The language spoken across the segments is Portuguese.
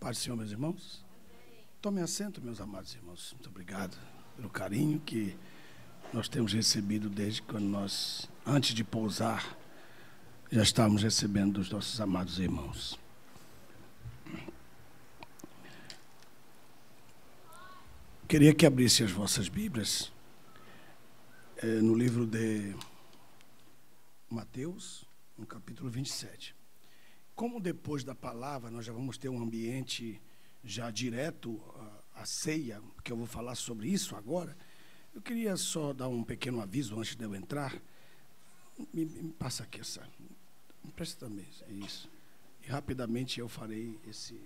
Paz do Senhor, meus irmãos. Tomem assento, meus amados irmãos. Muito obrigado pelo carinho que nós temos recebido desde quando nós, antes de pousar, já estávamos recebendo dos nossos amados irmãos. Queria que abrissem as vossas Bíblias no livro de Mateus, no capítulo 27. Como depois da palavra nós já vamos ter um ambiente já direto à ceia, que eu vou falar sobre isso agora, eu queria só dar um pequeno aviso antes de eu entrar. Me passa aqui essa. Me presta também, é isso. E rapidamente eu farei esse.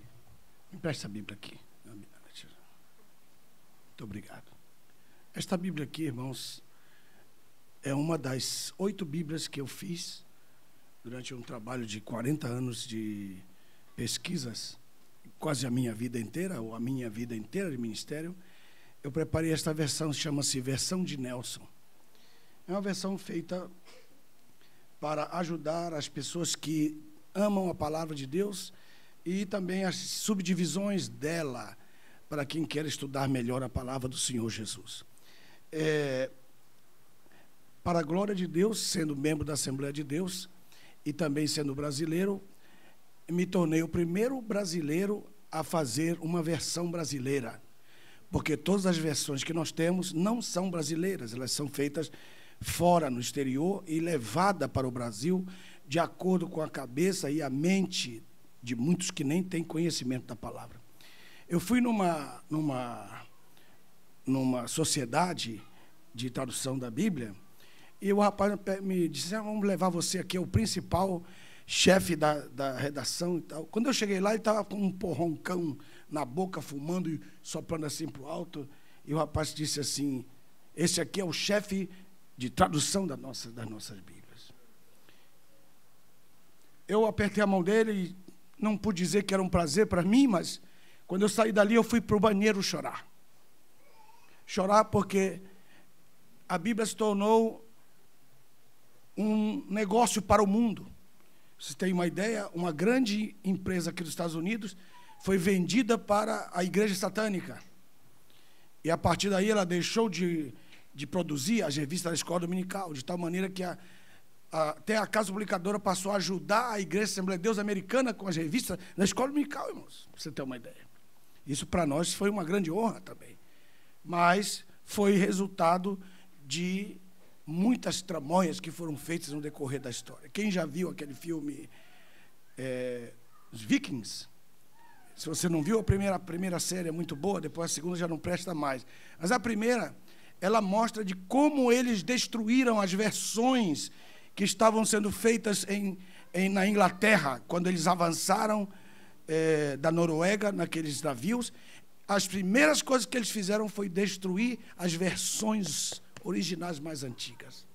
Me presta a Bíblia aqui. Muito obrigado. Esta Bíblia aqui, irmãos, é uma das 8 Bíblias que eu fiz durante um trabalho de 40 anos de pesquisas, quase a minha vida inteira, ou a minha vida inteira de ministério. Eu preparei esta versão, chama-se Versão de Nelson. É uma versão feita para ajudar as pessoas que amam a palavra de Deus e também as subdivisões dela, para quem quer estudar melhor a palavra do Senhor Jesus. Para a glória de Deus, sendo membro da Assembleia de Deus e também sendo brasileiro, me tornei o primeiro brasileiro a fazer uma versão brasileira, porque todas as versões que nós temos não são brasileiras, elas são feitas fora, no exterior, e levadas para o Brasil de acordo com a cabeça e a mente de muitos que nem têm conhecimento da palavra. Eu fui numa sociedade de tradução da Bíblia, e o rapaz me disse: vamos levar você aqui, é o principal chefe da redação e tal. Quando eu cheguei lá, ele estava com um porroncão na boca, fumando e soprando assim para o alto, e o rapaz disse assim: esse aqui é o chefe de tradução das nossas Bíblias. Eu apertei a mão dele e não pude dizer que era um prazer para mim, mas quando eu saí dali, eu fui para o banheiro chorar. Chorar porque a Bíblia se tornou um negócio para o mundo. Vocês têm uma ideia? Uma grande empresa aqui dos Estados Unidos foi vendida para a igreja satânica. E, a partir daí, ela deixou de produzir as revistas da escola dominical, de tal maneira que até a casa publicadora passou a ajudar a Igreja Assembleia de Deus Americana com as revistas da escola dominical, irmãos, para você ter uma ideia. Isso, para nós, foi uma grande honra também. Mas foi resultado de muitas tramóias que foram feitas no decorrer da história. Quem já viu aquele filme Os Vikings? Se você não viu, a primeira série é muito boa, depois a segunda já não presta mais. Mas a primeira, ela mostra de como eles destruíram as versões que estavam sendo feitas na Inglaterra, quando eles avançaram da Noruega, naqueles navios. As primeiras coisas que eles fizeram foi destruir as versões originais mais antigas.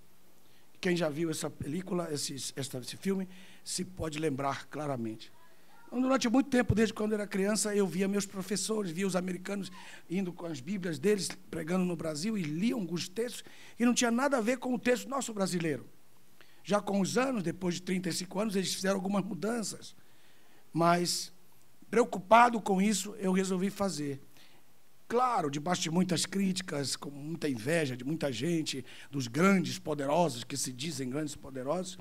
Quem já viu essa película, esse filme, se pode lembrar claramente. Durante muito tempo, desde quando eu era criança, eu via meus professores, via os americanos indo com as Bíblias deles, pregando no Brasil, e liam alguns textos, e não tinha nada a ver com o texto nosso brasileiro. Já com os anos, depois de 35 anos, eles fizeram algumas mudanças. Mas, preocupado com isso, eu resolvi fazer. Claro, debaixo de muitas críticas, com muita inveja de muita gente, dos grandes poderosos, que se dizem grandes poderosos.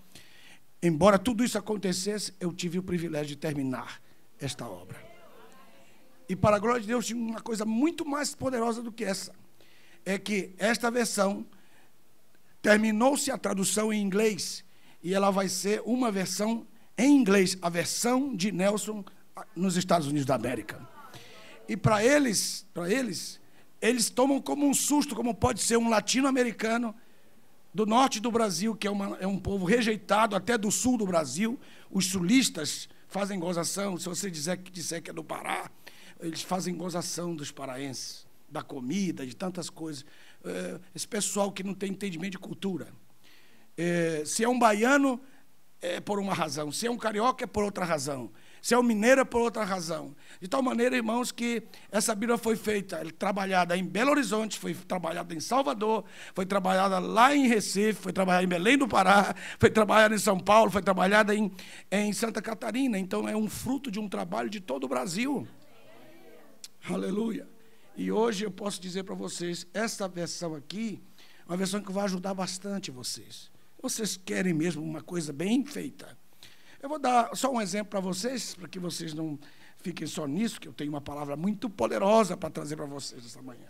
Embora tudo isso acontecesse, eu tive o privilégio de terminar esta obra. E, para a glória de Deus, tinha uma coisa muito mais poderosa do que essa. É que esta versão, terminou-se a tradução em inglês, e ela vai ser uma versão em inglês, a versão de Nelson nos Estados Unidos da América. E para eles tomam como um susto, como pode ser um latino-americano do norte do Brasil, que é um povo rejeitado, até do sul do Brasil. Os sulistas fazem gozação. Se você disser que é do Pará, eles fazem gozação dos paraenses, da comida, de tantas coisas. Esse pessoal que não tem entendimento de cultura. Se é um baiano, é por uma razão. Se é um carioca, é por outra razão. Se é um mineiro, é por outra razão. De tal maneira, irmãos, que essa Bíblia foi feita, trabalhada em Belo Horizonte, foi trabalhada em Salvador, foi trabalhada lá em Recife, foi trabalhada em Belém do Pará, foi trabalhada em São Paulo, foi trabalhada em Santa Catarina. Então, é um fruto de um trabalho de todo o Brasil. Aleluia. E hoje eu posso dizer para vocês, essa versão aqui, uma versão que vai ajudar bastante vocês. Vocês querem mesmo uma coisa bem feita. Eu vou dar só um exemplo para vocês, para que vocês não fiquem só nisso, que eu tenho uma palavra muito poderosa para trazer para vocês essa manhã.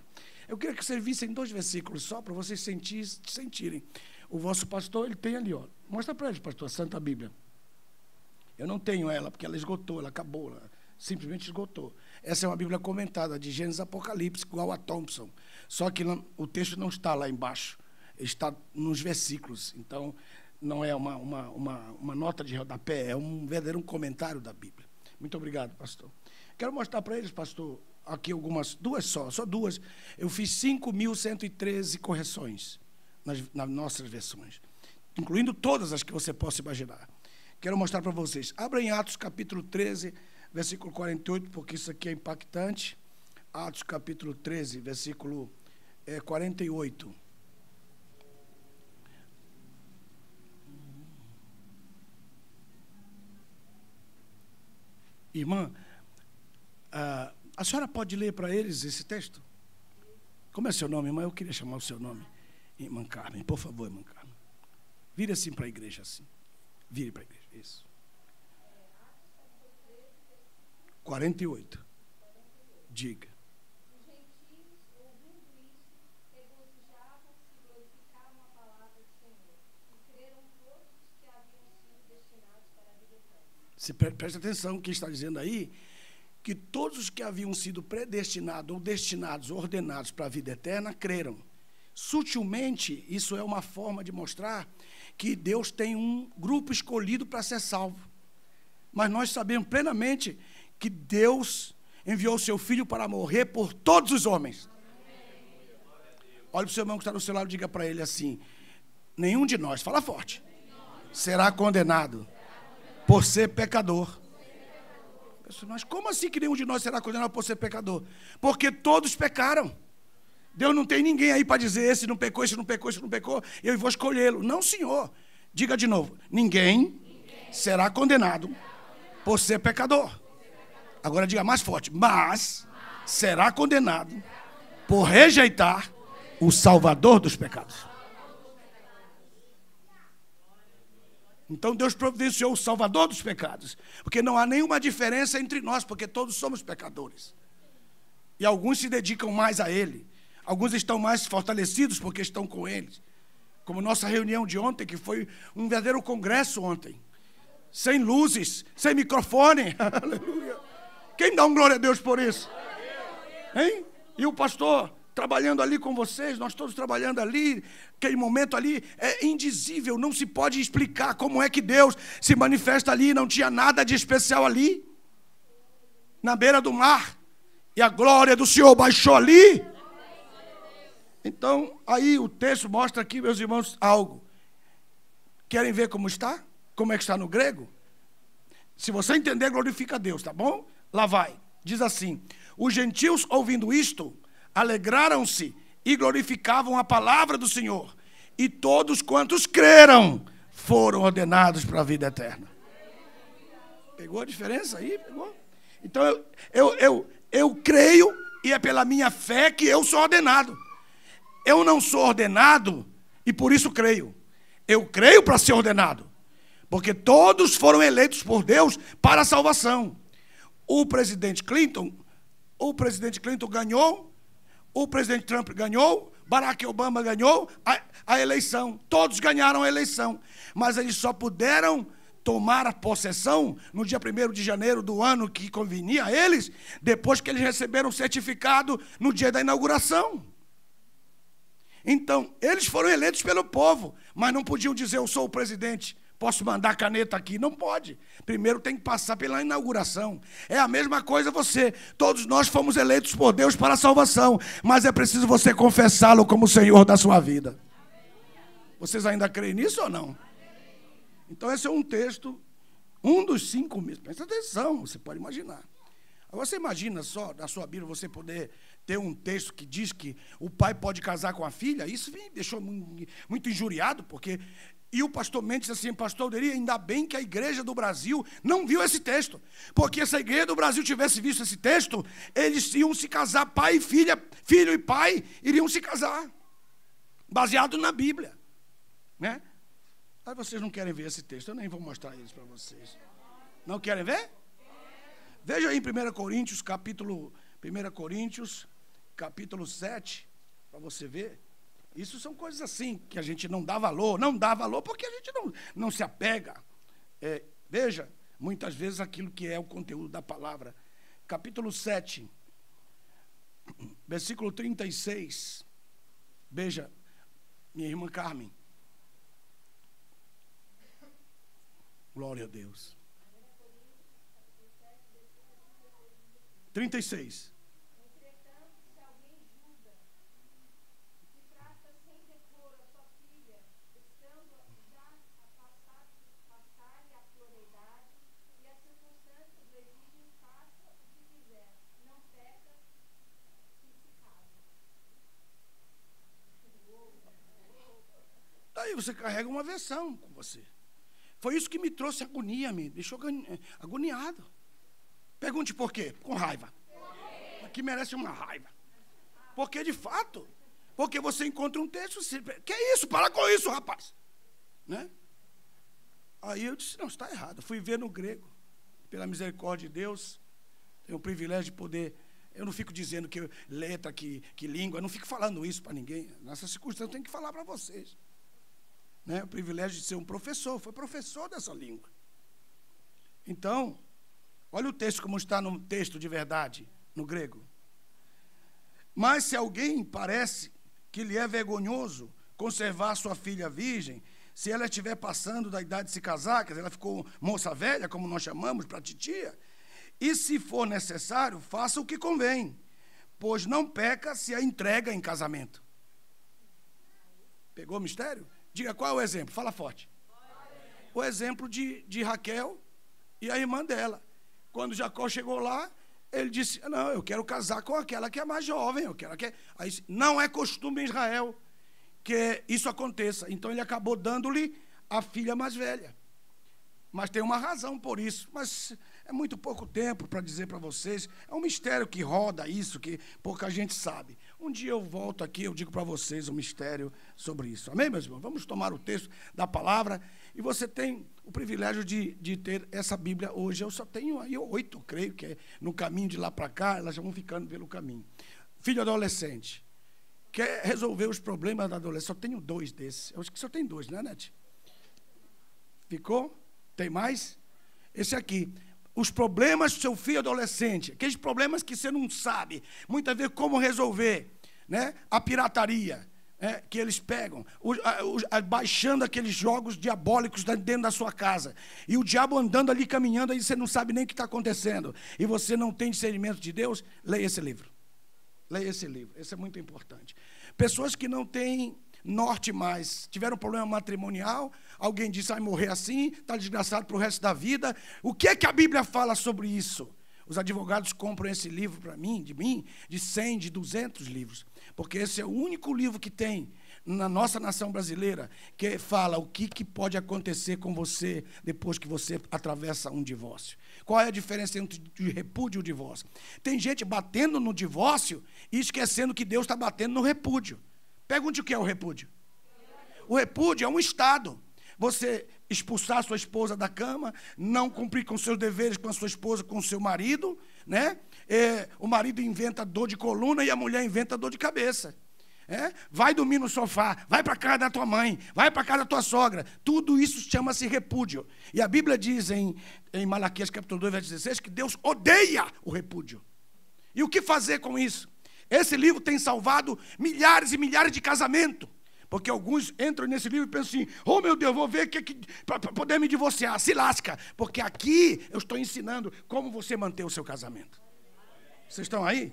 Eu queria que vocês vissem 2 versículos só, para vocês sentirem. O vosso pastor, ele tem ali, ó. Mostra para eles, pastor, a Santa Bíblia. Eu não tenho ela, porque ela esgotou, ela acabou, ela simplesmente esgotou. Essa é uma Bíblia comentada, de Gênesis Apocalipse, igual a Thompson. Só que o texto não está lá embaixo, está nos versículos. Então, não é uma nota de rodapé, é um verdadeiro comentário da Bíblia. Muito obrigado, pastor. Quero mostrar para eles, pastor, aqui duas só 2. Eu fiz 5.113 correções nas nossas versões, incluindo todas as que você possa imaginar. Quero mostrar para vocês. Abra em Atos capítulo 13, versículo 48, porque isso aqui é impactante. Atos capítulo 13, versículo 48. Irmã, a senhora pode ler para eles esse texto? Como é seu nome, irmã? Eu queria chamar o seu nome. Irmã Carmen, por favor, irmã Carmen. Vire assim para a igreja, assim. Vire para a igreja, isso. 48. Diga. Os gentios, ouvindo isso, regozijavam-se e glorificavam a palavra do Senhor, e creram todos os que haviam sido destinados para a vida eterna. Preste atenção, o que está dizendo aí, que todos os que haviam sido predestinados, ou destinados, ou ordenados para a vida eterna, creram. Sutilmente, isso é uma forma de mostrar que Deus tem um grupo escolhido para ser salvo. Mas nós sabemos plenamente que Deus enviou o seu Filho para morrer por todos os homens. Olha para o seu irmão que está do seu lado e diga para ele assim: nenhum de nós, fala forte, será condenado por ser pecador. Mas como assim que nenhum de nós será condenado por ser pecador? Porque todos pecaram. Deus não tem ninguém aí para dizer, esse não pecou, esse não pecou, esse não pecou, eu vou escolhê-lo. Não, senhor. Diga de novo, ninguém será condenado por ser pecador. Agora diga mais forte, mas será condenado por rejeitar o Salvador dos pecados. Então Deus providenciou o Salvador dos pecados, porque não há nenhuma diferença entre nós, porque todos somos pecadores. E alguns se dedicam mais a Ele. Alguns estão mais fortalecidos porque estão com eles. Como nossa reunião de ontem, que foi um verdadeiro congresso ontem. Sem luzes, sem microfone. Aleluia. Quem dá um glória a Deus por isso? Hein? E o pastor trabalhando ali com vocês, nós todos trabalhando ali, aquele momento ali é indizível, não se pode explicar como é que Deus se manifesta ali, não tinha nada de especial ali. Na beira do mar. E a glória do Senhor baixou ali. Então, aí o texto mostra aqui, meus irmãos, algo. Querem ver como está? Como é que está no grego? Se você entender, glorifica a Deus, tá bom? Lá vai. Diz assim: os gentios, ouvindo isto, alegraram-se e glorificavam a palavra do Senhor. E todos quantos creram foram ordenados para a vida eterna. Pegou a diferença aí? Pegou? Então, eu creio e é pela minha fé que eu sou ordenado. Eu não sou ordenado e por isso creio. Eu creio para ser ordenado. Porque todos foram eleitos por Deus para a salvação. O presidente Clinton ganhou, o presidente Trump ganhou, Barack Obama ganhou a eleição. Todos ganharam a eleição. Mas eles só puderam tomar a possessão no dia 1º de janeiro do ano que convinha a eles, depois que eles receberam o certificado no dia da inauguração. Então, eles foram eleitos pelo povo, mas não podiam dizer, eu sou o presidente, posso mandar caneta aqui. Não pode. Primeiro tem que passar pela inauguração. É a mesma coisa você. Todos nós fomos eleitos por Deus para a salvação, mas é preciso você confessá-lo como o Senhor da sua vida. Vocês ainda creem nisso ou não? Então esse é um texto, um dos 5 mil. Presta atenção, você pode imaginar. Agora você imagina só, na sua Bíblia, você poder ter um texto que diz que o pai pode casar com a filha. Isso me deixou muito injuriado, porque E o pastor Mendes disse assim, pastor Alderi, ainda bem que a igreja do Brasil não viu esse texto. Porque se a igreja do Brasil tivesse visto esse texto, eles iam se casar, pai e filha, filho e pai, iriam se casar. Baseado na Bíblia. Né? Aí vocês não querem ver esse texto, eu nem vou mostrar eles para vocês. Não querem ver? Veja aí em 1 Coríntios, capítulo 7, para você ver. Isso são coisas assim, que a gente não dá valor porque a gente não se apega. Veja, muitas vezes aquilo que é o conteúdo da palavra. Capítulo 7, versículo 36. Veja, minha irmã Carmen. Glória a Deus. 36. Entretanto, se alguém julga que trata sem decoro a sua filha, estando já passar-lhe a prioridade, e as circunstâncias o exigem, faça o que quiser, não peca se casa. Daí você carrega uma versão com você. Foi isso que me trouxe agonia, me deixou agoniado. Pergunte por quê? Com raiva. Aqui merece uma raiva. Porque, de fato, porque você encontra um texto, que é isso? Para com isso, rapaz. Né? Aí eu disse, não, está errado. Fui ver no grego, pela misericórdia de Deus, tenho o privilégio de poder, eu não fico dizendo que letra, que língua, eu não fico falando isso para ninguém. Nessa circunstância eu tenho que falar para vocês. Né? O privilégio de ser um professor, foi professor dessa língua. Então, olha o texto como está no texto de verdade, no grego. Mas se alguém parece que lhe é vergonhoso conservar sua filha virgem, se ela estiver passando da idade de se casar, quer dizer, ela ficou moça velha, como nós chamamos, para titia, e se for necessário, faça o que convém, pois não peca se a entrega em casamento. Pegou o mistério? Diga, qual é o exemplo? Fala forte. O exemplo de Raquel e a irmã dela. Quando Jacó chegou lá, ele disse, não, eu quero casar com aquela que é mais jovem. Aí, não é costume em Israel que isso aconteça. Então ele acabou dando-lhe a filha mais velha. Mas tem uma razão por isso. Mas é muito pouco tempo para dizer para vocês. É um mistério que roda isso, que pouca gente sabe. Um dia eu volto aqui, eu digo para vocês um mistério sobre isso. Amém, meus irmãos? Vamos tomar o texto da palavra. E você tem o privilégio de ter essa Bíblia hoje. Eu só tenho aí 8, creio, que é no caminho de lá para cá, elas já vão ficando pelo caminho. Filho adolescente. Quer resolver os problemas da adolescência? Só tenho 2 desses. Eu acho que só tem 2, né, Nete? Ficou? Tem mais? Esse aqui. Os problemas do seu filho adolescente. Aqueles problemas que você não sabe, muitas vezes, como resolver. Né? A pirataria. Que eles pegam, baixando aqueles jogos diabólicos dentro da sua casa, e o diabo andando ali, caminhando, aí você não sabe nem o que está acontecendo, e você não tem discernimento de Deus, leia esse livro. Leia esse livro, esse é muito importante. Pessoas que não têm norte mais, tiveram um problema matrimonial, alguém disse, vai morrer assim, está desgraçado para o resto da vida. O que é que a Bíblia fala sobre isso? Os advogados compram esse livro para mim, de 100, de 200 livros. Porque esse é o único livro que tem na nossa nação brasileira que fala o que pode acontecer com você depois que você atravessa um divórcio. Qual é a diferença entre o repúdio e o divórcio? Tem gente batendo no divórcio e esquecendo que Deus está batendo no repúdio. Pergunte o que é o repúdio. O repúdio é um estado. Você expulsar sua esposa da cama, não cumprir com seus deveres com a sua esposa, com o seu marido, né? O marido inventa dor de coluna e a mulher inventa dor de cabeça. Vai dormir no sofá, vai para a casa da tua mãe, vai para a casa da tua sogra. Tudo isso chama-se repúdio. E a Bíblia diz em Malaquias capítulo 2, verso 16, que Deus odeia o repúdio. E o que fazer com isso? Esse livro tem salvado milhares e milhares de casamentos. Porque alguns entram nesse livro e pensam assim, oh meu Deus, vou ver para poder me divorciar, se lasca. Porque aqui eu estou ensinando como você manter o seu casamento. Vocês estão aí?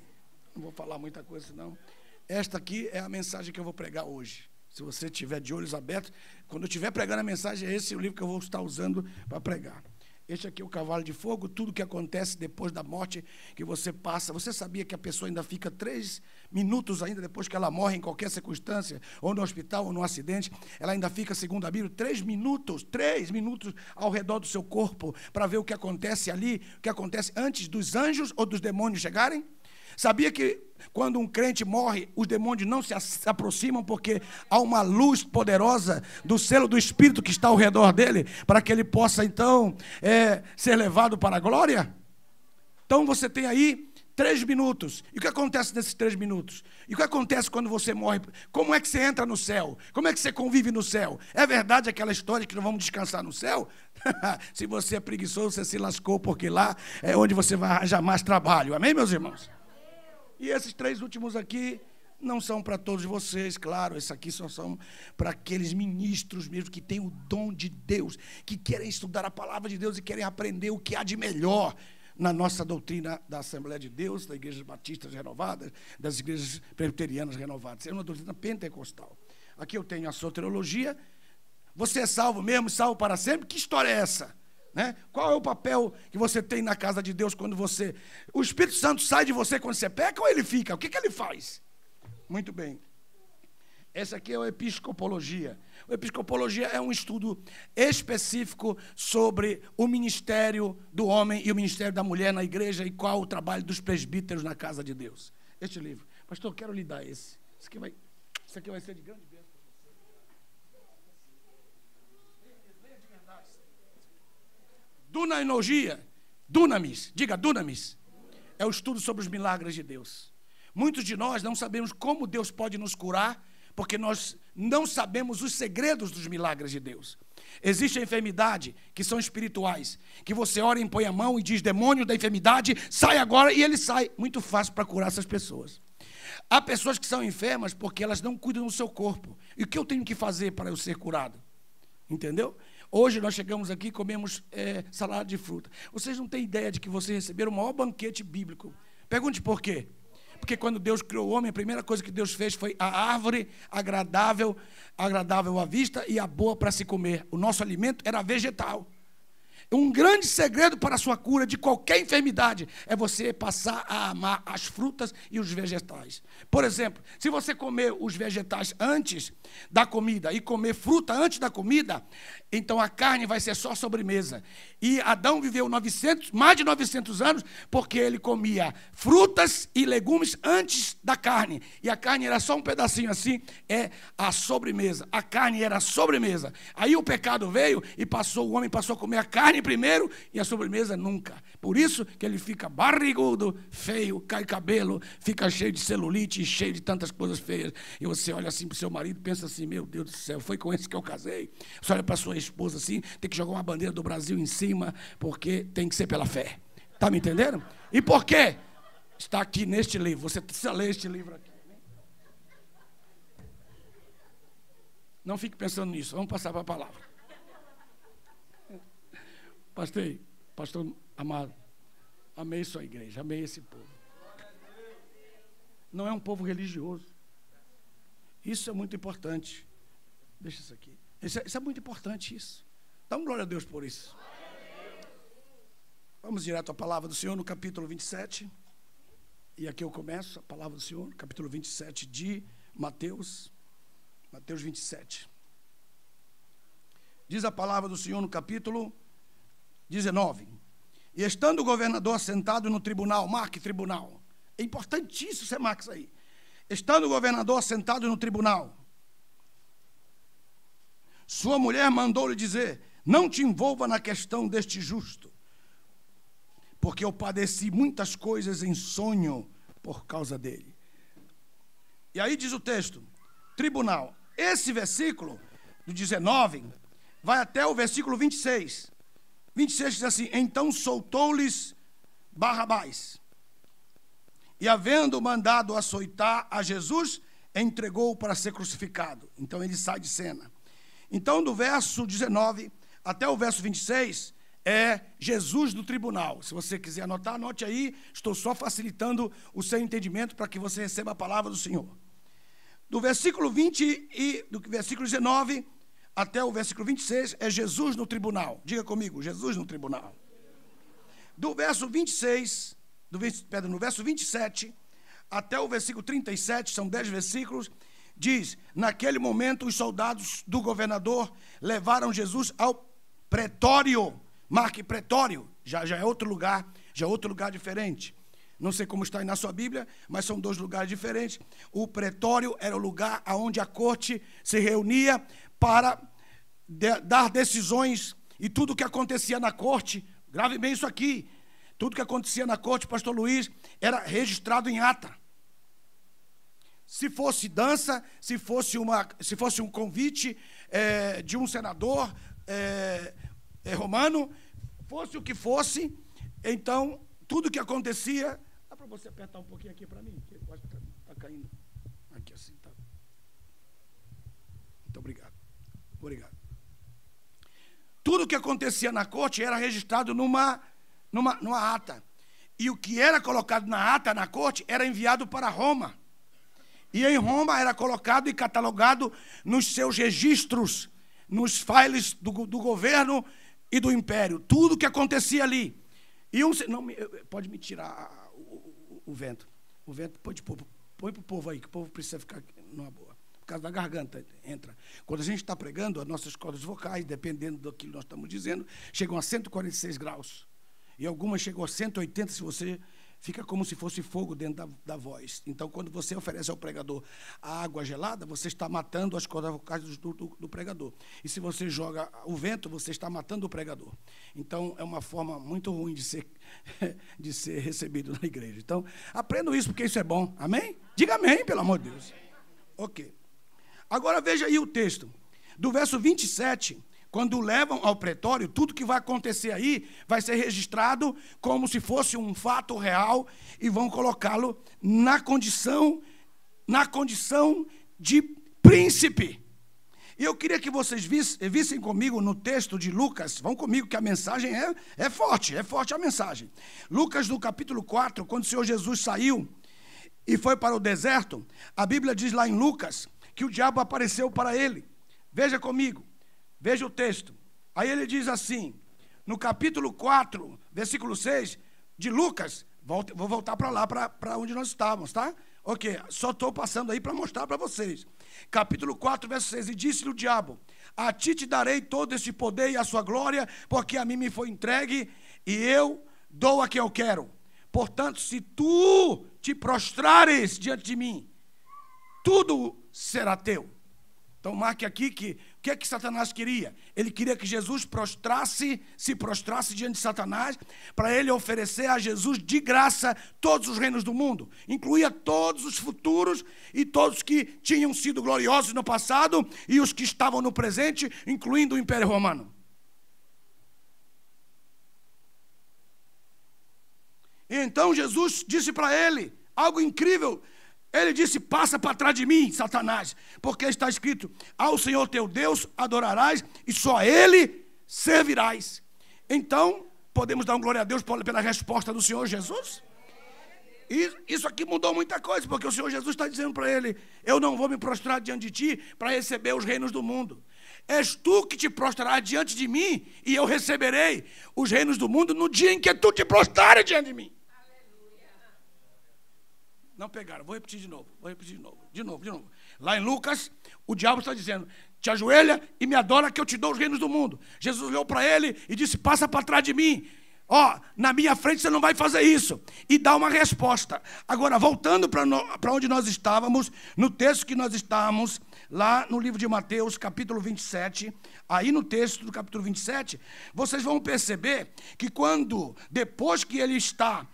Não vou falar muita coisa, não. Esta aqui é a mensagem que eu vou pregar hoje. Se você estiver de olhos abertos, quando eu estiver pregando a mensagem, é esse o livro que eu vou estar usando para pregar. Este aqui é o cavalo de fogo, tudo que acontece depois da morte que você passa. Você sabia que a pessoa ainda fica 3 minutos ainda depois que ela morre em qualquer circunstância, ou no hospital, ou no acidente, ela ainda fica, segundo a Bíblia, 3 minutos ao redor do seu corpo, para ver o que acontece ali, o que acontece antes dos anjos ou dos demônios chegarem? Sabia que quando um crente morre, os demônios não se aproximam porque há uma luz poderosa do selo do Espírito que está ao redor dele, para que ele possa então ser levado para a glória? Então você tem aí 3 minutos. E o que acontece nesses 3 minutos? E o que acontece quando você morre? Como é que você entra no céu? Como é que você convive no céu? É verdade aquela história que não vamos descansar no céu? Se você é preguiçoso, você se lascou, porque lá é onde você vai arranjar mais trabalho. Amém, meus irmãos? E esses 3 últimos aqui não são para todos vocês, claro, esses aqui só são para aqueles ministros mesmo que têm o dom de Deus, que querem estudar a palavra de Deus e querem aprender o que há de melhor na nossa doutrina da Assembleia de Deus, das igrejas batistas renovadas, das igrejas presbiterianas renovadas. É uma doutrina pentecostal. Aqui eu tenho a soteriologia. Você é salvo mesmo, salvo para sempre? Que história é essa? Né? Qual é o papel que você tem na casa de Deus quando você... O Espírito Santo sai de você quando você peca ou ele fica? O que ele faz? Muito bem. Essa aqui é a episcopologia. A episcopologia é um estudo específico sobre o ministério do homem e o ministério da mulher na igreja e qual o trabalho dos presbíteros na casa de Deus. Este livro. Pastor, eu quero lhe dar esse. Isso aqui vai ser de grande bênção. Dunainologia, dunamis, diga dunamis, é o estudo sobre os milagres de Deus. Muitos de nós não sabemos como Deus pode nos curar, porque nós não sabemos os segredos dos milagres de Deus. Existe a enfermidade, que são espirituais, que você ora e impõe a mão e diz, demônio da enfermidade, sai agora, e ele sai. Muito fácil para curar essas pessoas. Há pessoas que são enfermas porque elas não cuidam do seu corpo. E o que eu tenho que fazer para eu ser curado? Entendeu? Hoje nós chegamos aqui e comemos salada de fruta. Vocês não têm ideia de que vocês receberam o maior banquete bíblico. Pergunte por quê. Porque quando Deus criou o homem, a primeira coisa que Deus fez foi a árvore agradável à vista e a boa para se comer. O nosso alimento era vegetal. Um grande segredo para a sua cura de qualquer enfermidade é você passar a amar as frutas e os vegetais. Por exemplo, se você comer os vegetais antes da comida e comer fruta antes da comida, então a carne vai ser só sobremesa. E Adão viveu mais de 900 anos porque ele comia frutas e legumes antes da carne. E a carne era só um pedacinho assim, é a sobremesa. A carne era a sobremesa. Aí o pecado veio e o homem passou a comer a carne primeiro e a sobremesa nunca. Por isso que ele fica barrigudo, feio, cai cabelo, fica cheio de celulite, cheio de tantas coisas feias. E você olha assim para o seu marido e pensa assim, meu Deus do céu, foi com esse que eu casei. Você olha para a sua esposa assim, tem que jogar uma bandeira do Brasil em cima, porque tem que ser pela fé. Está me entendendo? E por quê? Está aqui neste livro. Você precisa ler este livro aqui. Não fique pensando nisso. Vamos passar para a palavra. Pastor amado, amei sua igreja, amei esse povo. Não é um povo religioso. Isso é muito importante. Deixa isso aqui. Isso é muito importante, isso. Dá uma glória a Deus por isso. Vamos direto à palavra do Senhor no capítulo 27. E aqui eu começo a palavra do Senhor, capítulo 27 de Mateus. Mateus 27. Diz a palavra do Senhor no capítulo 19. E estando o governador sentado no tribunal, marque tribunal. É importantíssimo você marca isso aí. Estando o governador sentado no tribunal, sua mulher mandou-lhe dizer, não te envolva na questão deste justo, porque eu padeci muitas coisas em sonho por causa dele. E aí diz o texto, tribunal. Esse versículo, do 19, vai até o versículo 26. 26 diz assim, então soltou-lhes Barrabás. E havendo mandado açoitar a Jesus, entregou-o para ser crucificado. Então ele sai de cena. Então do verso 19 até o verso 26 é Jesus no tribunal. Se você quiser anotar, anote aí. Estou só facilitando o seu entendimento para que você receba a palavra do Senhor. Do versículo 20 e do versículo 19 até o versículo 26 é Jesus no tribunal. Diga comigo, Jesus no tribunal. do verso 26, no verso 27 até o versículo 37, são 10 versículos, diz: naquele momento os soldados do governador levaram Jesus ao pretório. Marque pretório, já é outro lugar, diferente. Não sei como está aí na sua Bíblia, mas são 2 lugares diferentes. O pretório era o lugar onde a corte se reunia para dar decisões, e tudo o que acontecia na corte, grave bem isso aqui, tudo que acontecia na corte, pastor Luiz, era registrado em ata. Se fosse dança, se fosse um convite de um senador romano, fosse o que fosse, então, tudo que acontecia... Dá para você apertar um pouquinho aqui para mim? Que eu acho que está caindo. Aqui assim, tá. Muito obrigado. Obrigado. Tudo que acontecia na corte era registrado numa ata. E o que era colocado na ata, na corte, era enviado para Roma. E em Roma era colocado e catalogado nos seus registros, nos files do governo e do império. Tudo que acontecia ali. E pode me tirar o vento. O vento põe para o povo aí, que o povo precisa ficar numa boa. Por causa da garganta, entra. Quando a gente está pregando, as nossas cordas vocais, dependendo do que nós estamos dizendo, chegam a 146 graus. E algumas chegam a 180, se você fica como se fosse fogo dentro da voz. Então, quando você oferece ao pregador a água gelada, você está matando as cordas vocais do pregador. E se você joga o vento, você está matando o pregador. Então, é uma forma muito ruim de ser recebido na igreja. Então, aprenda isso, porque isso é bom. Amém? Diga amém, pelo amor de Deus. Ok. Agora, veja aí o texto. Do verso 27... Quando levam ao pretório, tudo que vai acontecer aí vai ser registrado como se fosse um fato real e vão colocá-lo na condição de príncipe. E eu queria que vocês vissem comigo no texto de Lucas, vão comigo que a mensagem é forte a mensagem. Lucas, no capítulo 4, quando o Senhor Jesus saiu e foi para o deserto, a Bíblia diz lá em Lucas que o diabo apareceu para ele. Veja comigo. Veja o texto. Aí ele diz assim, no capítulo 4, versículo 6 de Lucas, vou voltar para lá, para onde nós estávamos, tá? Ok, só estou passando aí para mostrar para vocês. Capítulo 4, verso 6, e disse-lhe o diabo: a ti te darei todo este poder e a sua glória, porque a mim me foi entregue, e eu dou a quem eu quero. Portanto, se tu te prostrares diante de mim, tudo será teu. Então, marque aqui que o que é que Satanás queria? Ele queria que Jesus se prostrasse diante de Satanás, para ele oferecer a Jesus de graça todos os reinos do mundo. Incluía todos os futuros e todos que tinham sido gloriosos no passado e os que estavam no presente, incluindo o Império Romano. Então Jesus disse para ele algo incrível. Ele disse: passa para trás de mim, Satanás, porque está escrito: ao Senhor teu Deus adorarás e só a Ele servirás. Então, podemos dar um glória a Deus pela resposta do Senhor Jesus? E isso aqui mudou muita coisa, porque o Senhor Jesus está dizendo para ele: eu não vou me prostrar diante de ti para receber os reinos do mundo. És tu que te prostrarás diante de mim e eu receberei os reinos do mundo no dia em que tu te prostrares diante de mim. Não pegaram, vou repetir de novo. De novo. Lá em Lucas, o diabo está dizendo: te ajoelha e me adora que eu te dou os reinos do mundo. Jesus olhou para ele e disse: passa para trás de mim. Na minha frente você não vai fazer isso. E dá uma resposta. Agora, voltando para onde nós estávamos, no texto que nós estávamos, lá no livro de Mateus, capítulo 27, aí no texto do capítulo 27, vocês vão perceber que depois que ele está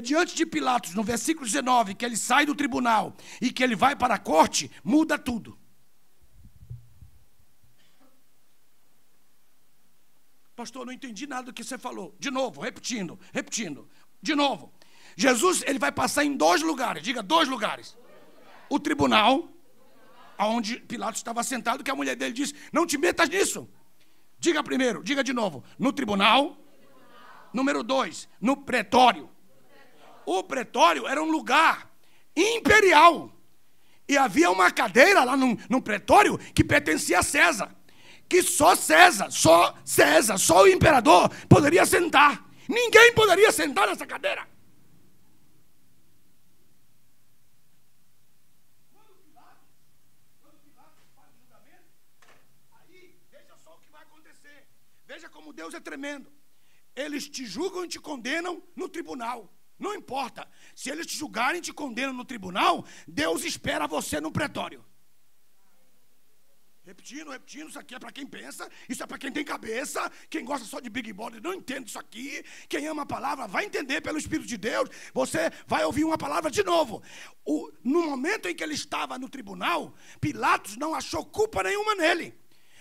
diante de Pilatos, no versículo 19, que ele sai do tribunal e que ele vai para a corte, muda tudo. Pastor, não entendi nada do que você falou. De novo, repetindo. De novo. Jesus, ele vai passar em 2 lugares. Diga 2 lugares. O tribunal, onde Pilatos estava sentado, que a mulher dele disse: não te metas nisso. Diga primeiro, diga de novo. No tribunal. Número 2, no pretório. O pretório era um lugar imperial. E havia uma cadeira lá no pretório que pertencia a César. Que só César, só o imperador poderia sentar. Ninguém poderia sentar nessa cadeira. Quando Pilatos faz o julgamento, aí veja só o que vai acontecer. Veja como Deus é tremendo. Eles te julgam e te condenam no tribunal. Não importa. Se eles te julgarem e te condenam no tribunal, Deus espera você no pretório. Repetindo, isso aqui é para quem pensa, isso é para quem tem cabeça, quem gosta só de Big Brother não entende isso aqui, quem ama a palavra vai entender pelo Espírito de Deus, você vai ouvir uma palavra de novo. No momento em que ele estava no tribunal, Pilatos não achou culpa nenhuma nele.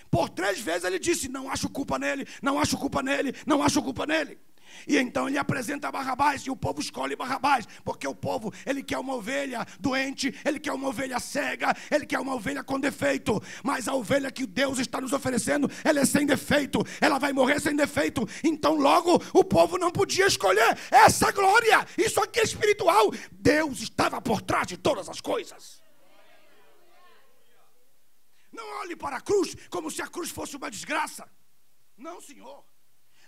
Por 3 vezes ele disse, não acho culpa nele, não acho culpa nele, não acho culpa nele. E então ele apresenta Barrabás e o povo escolhe Barrabás, porque o povo, ele quer uma ovelha doente, ele quer uma ovelha cega, ele quer uma ovelha com defeito. Mas a ovelha que Deus está nos oferecendo, ela é sem defeito, ela vai morrer sem defeito. Então logo o povo não podia escolher essa glória. Isso aqui é espiritual. Deus estava por trás de todas as coisas. Não olhe para a cruz como se a cruz fosse uma desgraça. Não, Senhor.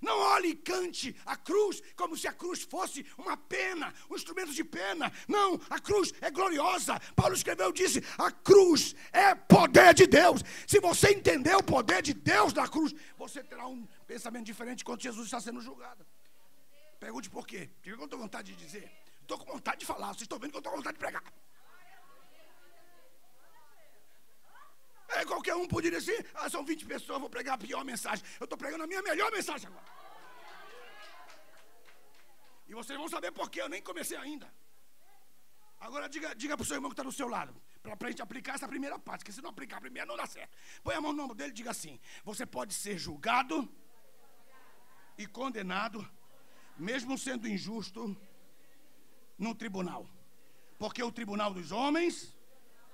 Não olhe e cante a cruz como se a cruz fosse uma pena, um instrumento de pena. Não, a cruz é gloriosa. Paulo escreveu, disse, a cruz é poder de Deus. Se você entender o poder de Deus na cruz, você terá um pensamento diferente quando Jesus está sendo julgado. Pergunte por quê. O que eu estou com vontade de dizer? Estou com vontade de falar, vocês estão vendo que eu estou com vontade de pregar. Qualquer um poderia dizer, são 20 pessoas, eu vou pregar a pior mensagem. Eu estou pregando a minha melhor mensagem agora. E vocês vão saber por quê, eu nem comecei ainda. Agora diga para o seu irmão que está do seu lado, para a gente aplicar essa primeira parte, porque se não aplicar a primeira não dá certo. Põe a mão no ombro dele e diga assim, você pode ser julgado e condenado, mesmo sendo injusto, no tribunal. Porque o tribunal dos homens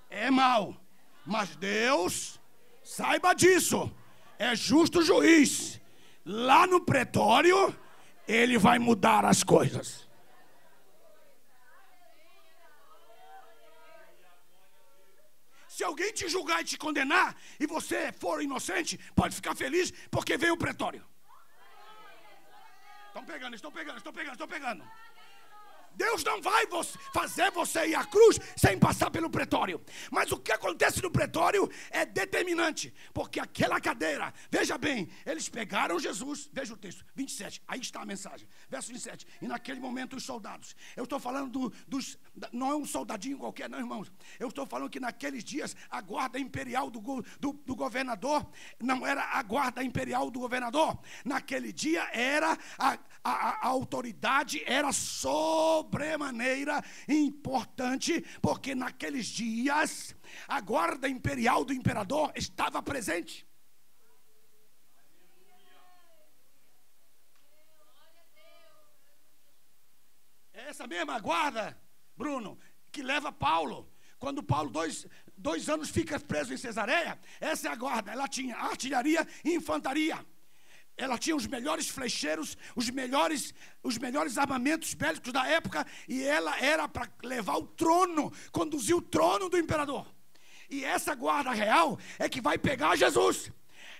é mau. Mas Deus, saiba disso, é justo juiz. Lá no pretório, Ele vai mudar as coisas. Se alguém te julgar e te condenar, e você for inocente, pode ficar feliz, porque veio o pretório. Estão pegando. Deus não vai fazer você ir à cruz sem passar pelo pretório. Mas o que acontece no pretório é determinante. Porque aquela cadeira, veja bem, eles pegaram Jesus. Veja o texto, 27, aí está a mensagem. Verso 27, e naquele momento os soldados. Eu estou falando não é um soldadinho qualquer não, irmãos. Eu estou falando que naqueles dias a guarda imperial do governador não era a guarda imperial do governador. Naquele dia era a autoridade era sobremaneira importante, porque naqueles dias a guarda imperial do imperador estava presente. É essa mesma guarda, Bruno, que leva Paulo. Quando Paulo, dois anos fica preso em Cesareia, essa é a guarda. Ela tinha artilharia e infantaria. Ela tinha os melhores flecheiros, os melhores armamentos bélicos da época, e ela era para levar o trono, conduzir o trono do imperador. E essa guarda real é que vai pegar Jesus.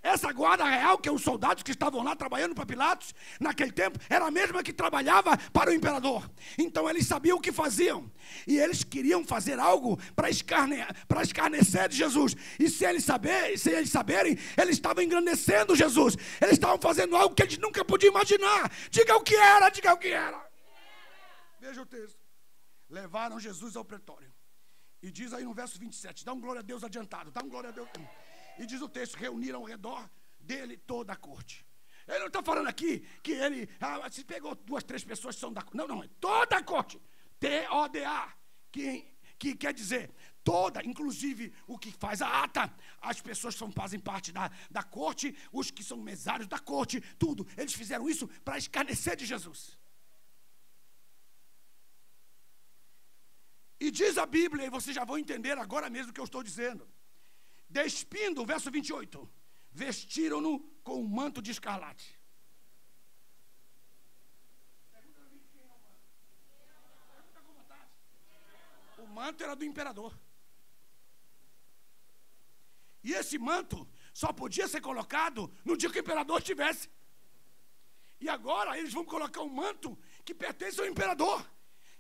Essa guarda real, que os soldados que estavam lá trabalhando para Pilatos, naquele tempo, era a mesma que trabalhava para o imperador. Então eles sabiam o que faziam. E eles queriam fazer algo para escarnecer de Jesus. E se eles saberem, eles estavam engrandecendo Jesus. Eles estavam fazendo algo que eles nunca podiam imaginar. Diga o que era. Veja o texto. Levaram Jesus ao pretório. E diz aí no verso 27, dá um glória a Deus adiantado, dá um glória a Deus. E diz o texto, reuniram ao redor dele toda a corte. Ele não está falando aqui que ele, se pegou 2, 3 pessoas que são da corte. Não, é toda a corte. T-O-D-A, que quer dizer toda, inclusive o que faz a ata, as pessoas que fazem parte da corte, os que são mesários da corte, tudo. Eles fizeram isso para escarnecer de Jesus. E diz a Bíblia, e vocês já vão entender agora mesmo o que eu estou dizendo. Despindo, verso 28, vestiram-no com um manto de escarlate. O manto era do imperador. E esse manto só podia ser colocado no dia que o imperador estivesse. E a agora eles vão colocar um manto que pertence ao imperador.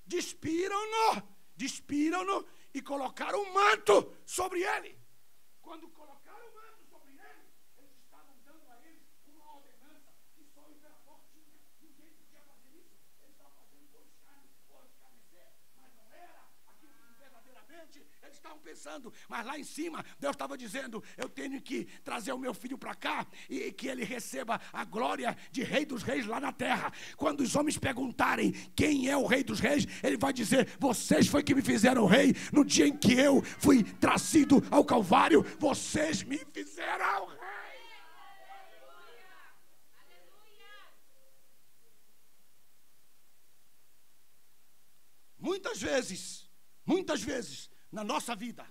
Despiram-no e colocaram um manto sobre ele. Quando colocaram o manto sobre ele, eles estavam dando a eles uma ordenança que só o imperador tinha. Ninguém podia fazer isso. Eles estavam fazendo por escarnecer, mas não era aquilo que verdadeiramente eles estavam pensando. Mas lá em cima, Deus estava dizendo: eu tenho que trazer o meu filho para cá e que ele receba a glória de Rei dos Reis lá na terra. Quando os homens perguntarem quem é o Rei dos Reis, ele vai dizer: vocês foi que me fizeram rei no dia em que eu fui trazido ao Calvário. Vocês me fizeram rei. Muitas vezes na nossa vida,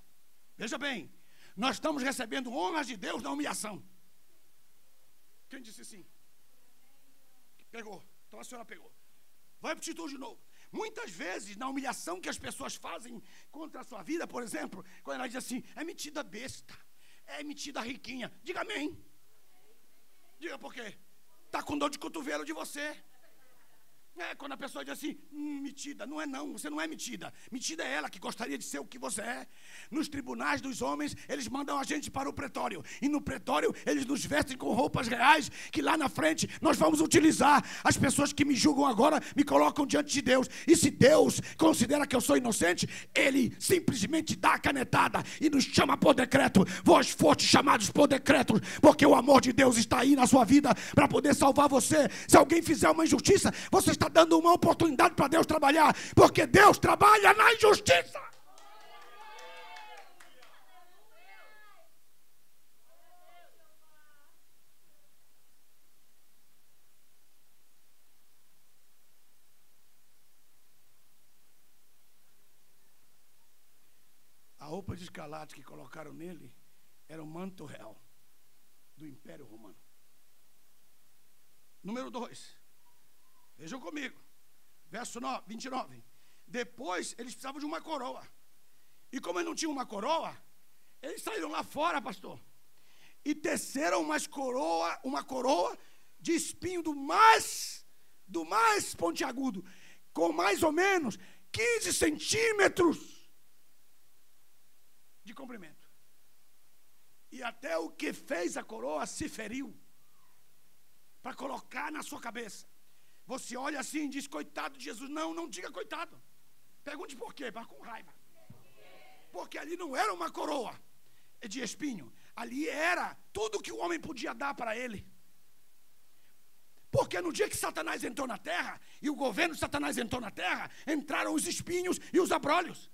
veja bem, nós estamos recebendo honras de Deus na humilhação. Quem disse sim? Pegou. Então a senhora pegou. Vai repetir tudo de novo. Muitas vezes, na humilhação que as pessoas fazem contra a sua vida, por exemplo, quando ela diz assim: é metida besta, é metida riquinha. Diga amém. Diga por quê? Está com dor de cotovelo de você. Quando a pessoa diz assim: metida, não é não, você não é metida. Metida é ela que gostaria de ser o que você é. Nos tribunais dos homens, eles mandam a gente para o pretório. E no pretório, eles nos vestem com roupas reais, que lá na frente nós vamos utilizar. As pessoas que me julgam agora, me colocam diante de Deus. E se Deus considera que eu sou inocente, Ele simplesmente dá a canetada e nos chama por decreto. Vós fostes chamados por decreto, porque o amor de Deus está aí na sua vida para poder salvar você. Se alguém fizer uma injustiça, você está dando uma oportunidade para Deus trabalhar, porque Deus trabalha na injustiça. A roupa de escarlate que colocaram nele era o manto real do Império Romano. Número 2. Vejam comigo, verso 29. Depois eles precisavam de uma coroa. E como eles não tinham uma coroa, eles saíram lá fora, pastor, e teceram uma coroa de espinho do mais pontiagudo, com mais ou menos 15 centímetros de comprimento. E até o que fez a coroa se feriu para colocar na sua cabeça. Você olha assim e diz: coitado de Jesus. Não diga coitado. Pergunte por quê, mas com raiva. Porque ali não era uma coroa de espinho. Ali era tudo que o homem podia dar para ele. Porque no dia que Satanás entrou na terra, e o governo de Satanás entrou na terra, entraram os espinhos e os abrolhos.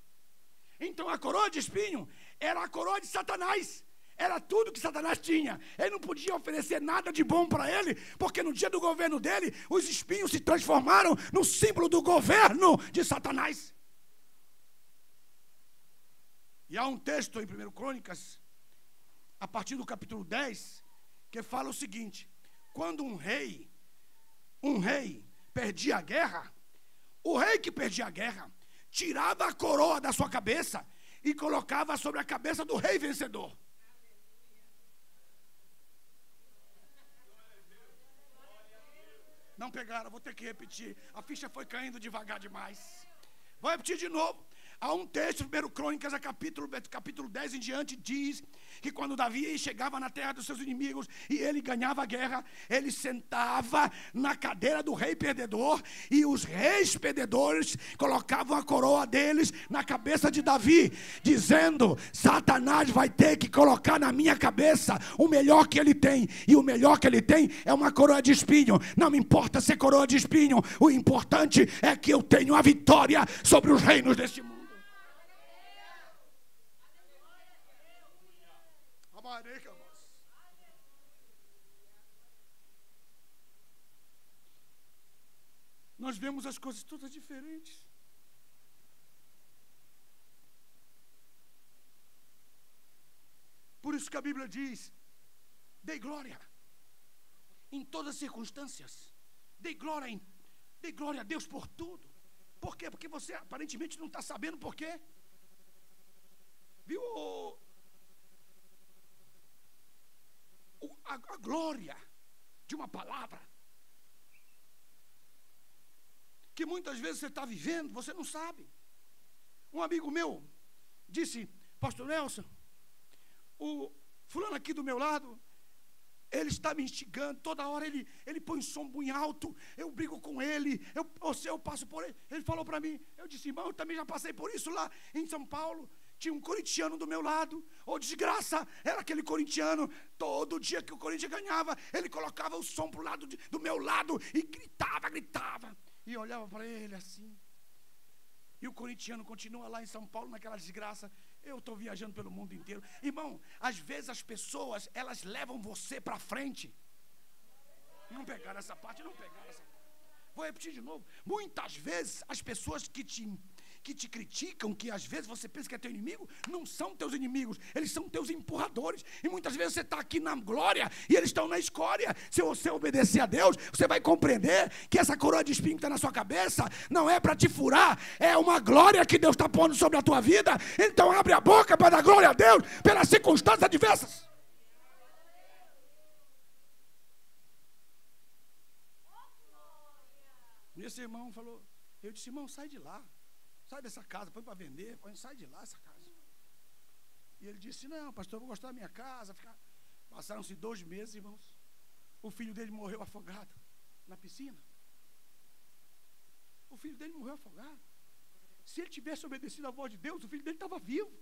Então a coroa de espinho era a coroa de Satanás. Era tudo que Satanás tinha. Ele não podia oferecer nada de bom para ele, porque no dia do governo dele, os espinhos se transformaram no símbolo do governo de Satanás. E há um texto em 1 Crônicas, a partir do capítulo 10, que fala o seguinte: quando um rei perdia a guerra, o rei que perdia a guerra tirava a coroa da sua cabeça e colocava sobre a cabeça do rei vencedor. Não pegaram, vou ter que repetir. A ficha foi caindo devagar demais. Vou repetir de novo. Há um texto, 1 Crônicas, capítulo 10 em diante, diz que quando Davi chegava na terra dos seus inimigos e ele ganhava a guerra, ele sentava na cadeira do rei perdedor, e os reis perdedores colocavam a coroa deles na cabeça de Davi, dizendo: Satanás vai ter que colocar na minha cabeça o melhor que ele tem, e o melhor que ele tem é uma coroa de espinho. Não me importa ser coroa de espinho, o importante é que eu tenho a vitória sobre os reinos deste mundo. Nós vemos as coisas todas diferentes. Por isso que a Bíblia diz: dê glória em todas as circunstâncias. Dê glória a Deus por tudo. Por quê? Porque você aparentemente não está sabendo por quê. Viu? A glória de uma palavra muitas vezes você está vivendo, você não sabe. Um amigo meu disse: pastor Nelson, o fulano aqui do meu lado, ele está me instigando, toda hora ele põe som bem alto, eu brigo com ele, eu passo por ele. Ele falou para mim, eu disse: irmão, eu também já passei por isso lá em São Paulo. Tinha um corintiano do meu lado, desgraça, era aquele corintiano, todo dia que o Corinthians ganhava, ele colocava o som para o lado do meu lado e gritava, e eu olhava para ele assim, e o corintiano continua lá em São Paulo, naquela desgraça. Eu estou viajando pelo mundo inteiro. Irmão, às vezes as pessoas, elas levam você para frente. Não pegaram essa parte, não pegaram essa parte. Vou repetir de novo. Muitas vezes as pessoas que te criticam, que às vezes você pensa que é teu inimigo, não são teus inimigos, eles são teus empurradores. E muitas vezes você está aqui na glória e eles estão na escória. Se você obedecer a Deus, você vai compreender que essa coroa de espinho que está na sua cabeça não é para te furar, é uma glória que Deus está pondo sobre a tua vida. Então abre a boca para dar glória a Deus pelas circunstâncias adversas. E esse irmão falou, eu disse: irmão, sai de lá. Sai dessa casa, põe para vender, sai de lá essa casa. E ele disse: não, pastor, eu vou gostar da minha casa. Passaram-se 2 meses, irmãos. O filho dele morreu afogado na piscina. O filho dele morreu afogado. Se ele tivesse obedecido à voz de Deus, o filho dele estava vivo.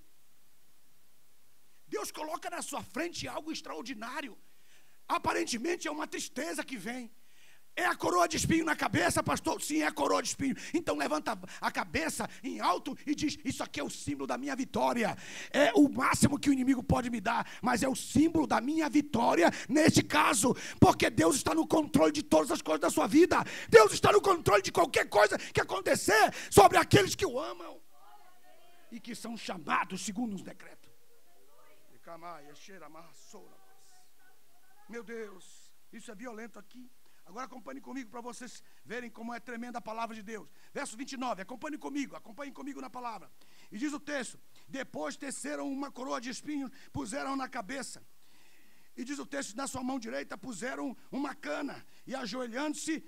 Deus coloca na sua frente algo extraordinário. Aparentemente é uma tristeza que vem. É a coroa de espinho na cabeça, pastor? Sim, é a coroa de espinho. Então levanta a cabeça em alto e diz: isso aqui é o símbolo da minha vitória. É o máximo que o inimigo pode me dar, mas é o símbolo da minha vitória neste caso, porque Deus está no controle de todas as coisas da sua vida. Deus está no controle de qualquer coisa que acontecer sobre aqueles que o amam e que são chamados segundo os decretos. Meu Deus, isso é violento aqui. Agora acompanhe comigo para vocês verem como é tremenda a palavra de Deus. Verso 29, acompanhe comigo na palavra. E diz o texto: depois teceram uma coroa de espinhos, puseram na cabeça. E diz o texto: na sua mão direita puseram uma cana. E ajoelhando-se,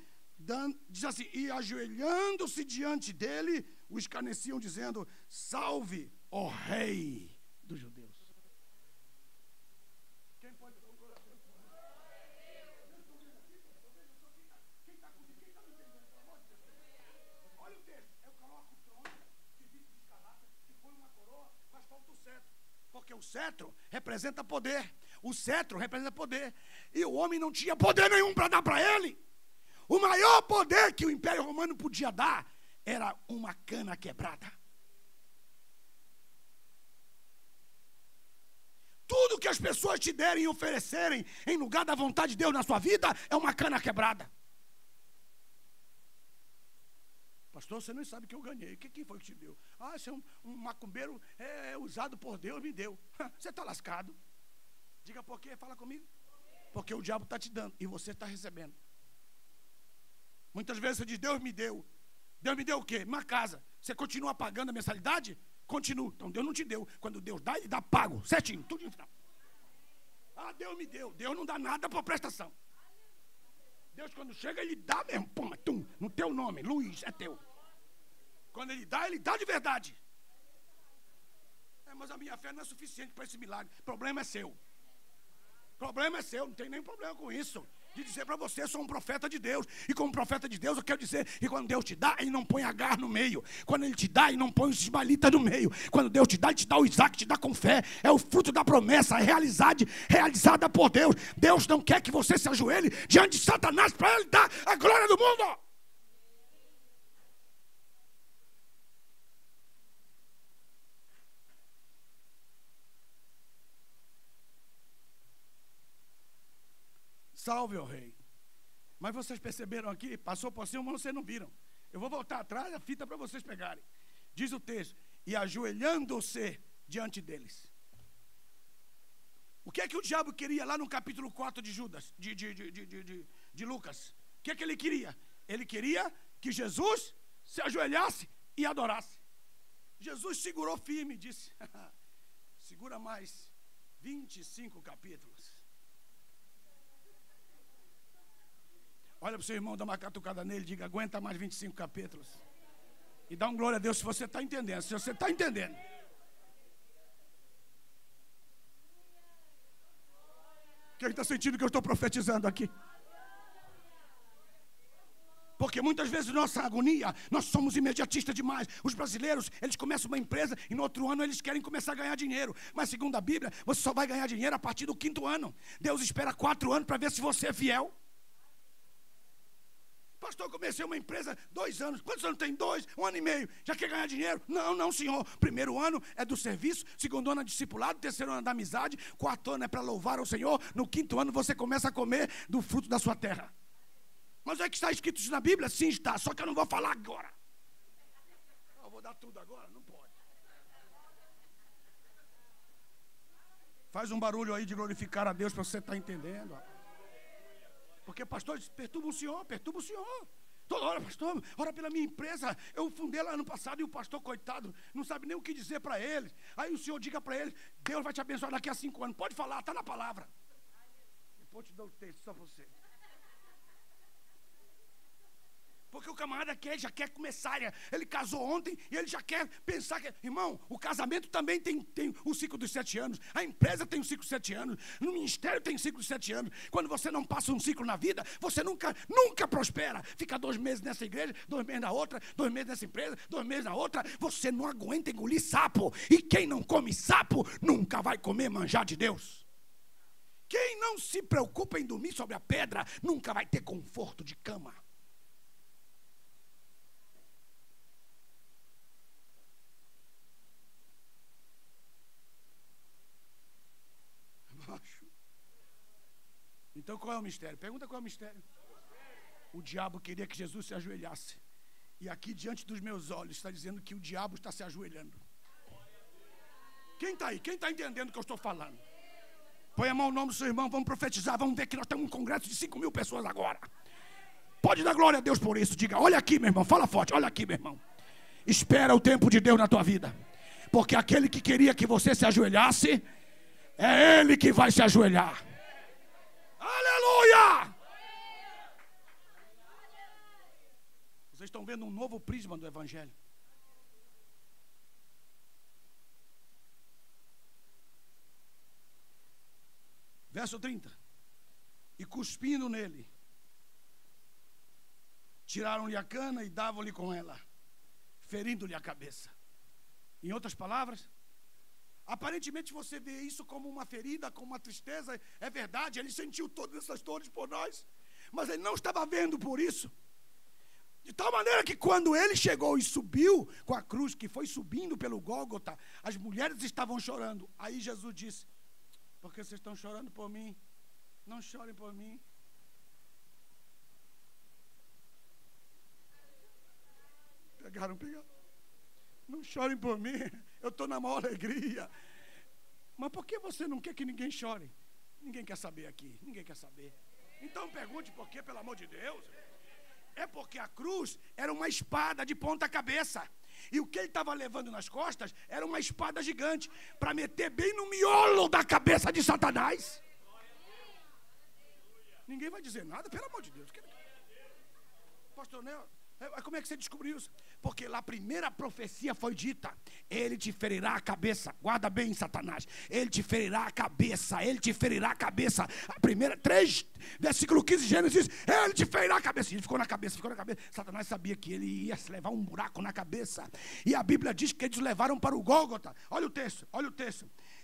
diz assim, e ajoelhando-se diante dele, o escarneciam dizendo: salve, ó rei dos judeus. Quem pode dar glória a Deus? Olha o texto. Eu coloco o trono de vidro de escarlata e põe uma coroa, mas falta o cetro. Porque o cetro representa poder. O cetro representa poder. E o homem não tinha poder nenhum para dar para ele. O maior poder que o Império Romano podia dar era uma cana quebrada. Tudo que as pessoas te derem e oferecerem em lugar da vontade de Deus na sua vida é uma cana quebrada. Pastor, você não sabe que eu ganhei. Quem foi que te deu? Ah, esse é um macumbeiro usado por Deus, me deu. Você está lascado. Diga por quê, fala comigo. Porque o diabo está te dando e você está recebendo. Muitas vezes você diz: Deus me deu. Deus me deu o quê? Uma casa. Você continua pagando a mensalidade? Continua. Então Deus não te deu. Quando Deus dá, ele dá pago. Certinho, tudo no final. Ah, Deus me deu. Deus não dá nada por prestação. Deus, quando chega, ele dá mesmo. Pum, tum, no teu nome. Luiz, é teu. Quando ele dá de verdade. Mas a minha fé não é suficiente para esse milagre. O problema é seu. Problema é seu, não tem nenhum problema com isso. De dizer para você: sou um profeta de Deus. E como profeta de Deus, eu quero dizer que quando Deus te dá, ele não põe Agar no meio. Quando ele te dá, ele não põe os ismaelitas no meio. Quando Deus te dá, ele te dá o Isaac, te dá com fé. É o fruto da promessa, é realizada por Deus. Deus não quer que você se ajoelhe diante de Satanás para ele dar a glória do mundo. Salve, ó rei. Mas vocês perceberam aqui, passou por cima, mas vocês não viram. Eu vou voltar atrás, a fita para vocês pegarem. Diz o texto: e ajoelhando-se diante deles. O que é que o diabo queria lá no capítulo 4 de Judas, de Lucas? O que é que ele queria? Ele queria que Jesus se ajoelhasse e adorasse. Jesus segurou firme e disse: segura mais 25 capítulos. Olha para o seu irmão, dá uma catucada nele, diga, aguenta mais 25 capítulos. E dá um glória a Deus se você está entendendo. Se você está entendendo. Quem está sentindo que eu estou profetizando aqui? Porque muitas vezes nossa agonia, nós somos imediatistas demais. Os brasileiros, eles começam uma empresa e no outro ano eles querem começar a ganhar dinheiro. Mas segundo a Bíblia, você só vai ganhar dinheiro a partir do 5º ano. Deus espera 4 anos para ver se você é fiel. Pastor, eu comecei uma empresa 2 anos. Quantos anos tem? 2, 1 ano e meio. Já quer ganhar dinheiro? Não, não, senhor. 1º ano é do serviço, 2º ano é discipulado, 3º ano é da amizade, 4º ano é para louvar ao Senhor. No 5º ano você começa a comer do fruto da sua terra. Mas é que está escrito isso na Bíblia? Sim, está. Só que eu não vou falar agora. Eu vou dar tudo agora? Não pode. Faz um barulho aí de glorificar a Deus para você estar entendendo. Porque, pastor, perturba o senhor, perturba o senhor. Toda hora, pastor, ora pela minha empresa. Eu fundei lá ano passado e o pastor, coitado, não sabe nem o que dizer para eles. Aí o senhor diga para eles, Deus vai te abençoar daqui a 5 anos. Pode falar, está na palavra. Depois eu te dou o texto, só você. Porque o camarada já quer começar, ele casou ontem e ele já quer pensar que, irmão, o casamento também tem o ciclo dos 7 anos, a empresa tem um ciclo de 7 anos, no ministério tem um ciclo de 7 anos. Quando você não passa um ciclo na vida, você nunca prospera. Fica 2 meses nessa igreja, 2 meses na outra, 2 meses nessa empresa, 2 meses na outra, você não aguenta engolir sapo. E quem não come sapo, nunca vai comer manjar de Deus. Quem não se preocupa em dormir sobre a pedra, nunca vai ter conforto de cama. Então qual é o mistério? Pergunta qual é o mistério. O diabo queria que Jesus se ajoelhasse. E aqui diante dos meus olhos está dizendo que o diabo está se ajoelhando. Quem está aí? Quem está entendendo o que eu estou falando? Põe a mão no nome do seu irmão, vamos profetizar. Vamos ver que nós temos um congresso de 5.000 pessoas agora. Pode dar glória a Deus por isso. Diga, olha aqui, meu irmão, fala forte, olha aqui, meu irmão. Espera o tempo de Deus na tua vida. Porque aquele que queria que você se ajoelhasse, é Ele que vai se ajoelhar. Aleluia! Vocês estão vendo um novo prisma do Evangelho. Verso 30. E cuspindo nele, tiraram-lhe a cana e davam-lhe com ela, ferindo-lhe a cabeça. Em outras palavras, aparentemente você vê isso como uma ferida, como uma tristeza. É verdade, ele sentiu todas essas dores por nós, mas ele não estava vendo por isso. De tal maneira que quando ele chegou e subiu com a cruz, que foi subindo pelo Gólgota, as mulheres estavam chorando. Aí Jesus disse, porque vocês estão chorando por mim? Não chorem por mim. Pegaram. Não chorem por mim, eu estou na maior alegria. Mas por que você não quer que ninguém chore? Ninguém quer saber aqui, ninguém quer saber. Então pergunte por quê, pelo amor de Deus. É porque a cruz era uma espada de ponta cabeça. E o que ele estava levando nas costas era uma espada gigante, para meter bem no miolo da cabeça de Satanás. Ninguém vai dizer nada, pelo amor de Deus. Pastor Nel, como é que você descobriu isso? Porque lá a primeira profecia foi dita, ele te ferirá a cabeça. Guarda bem, Satanás. Ele te ferirá a cabeça, ele te ferirá a cabeça. A primeira, 3, versículo 15 de Gênesis, ele te ferirá a cabeça. Ele ficou na cabeça. Satanás sabia que ele ia se levar um buraco na cabeça. E a Bíblia diz que eles o levaram para o Gólgota. Olha o texto.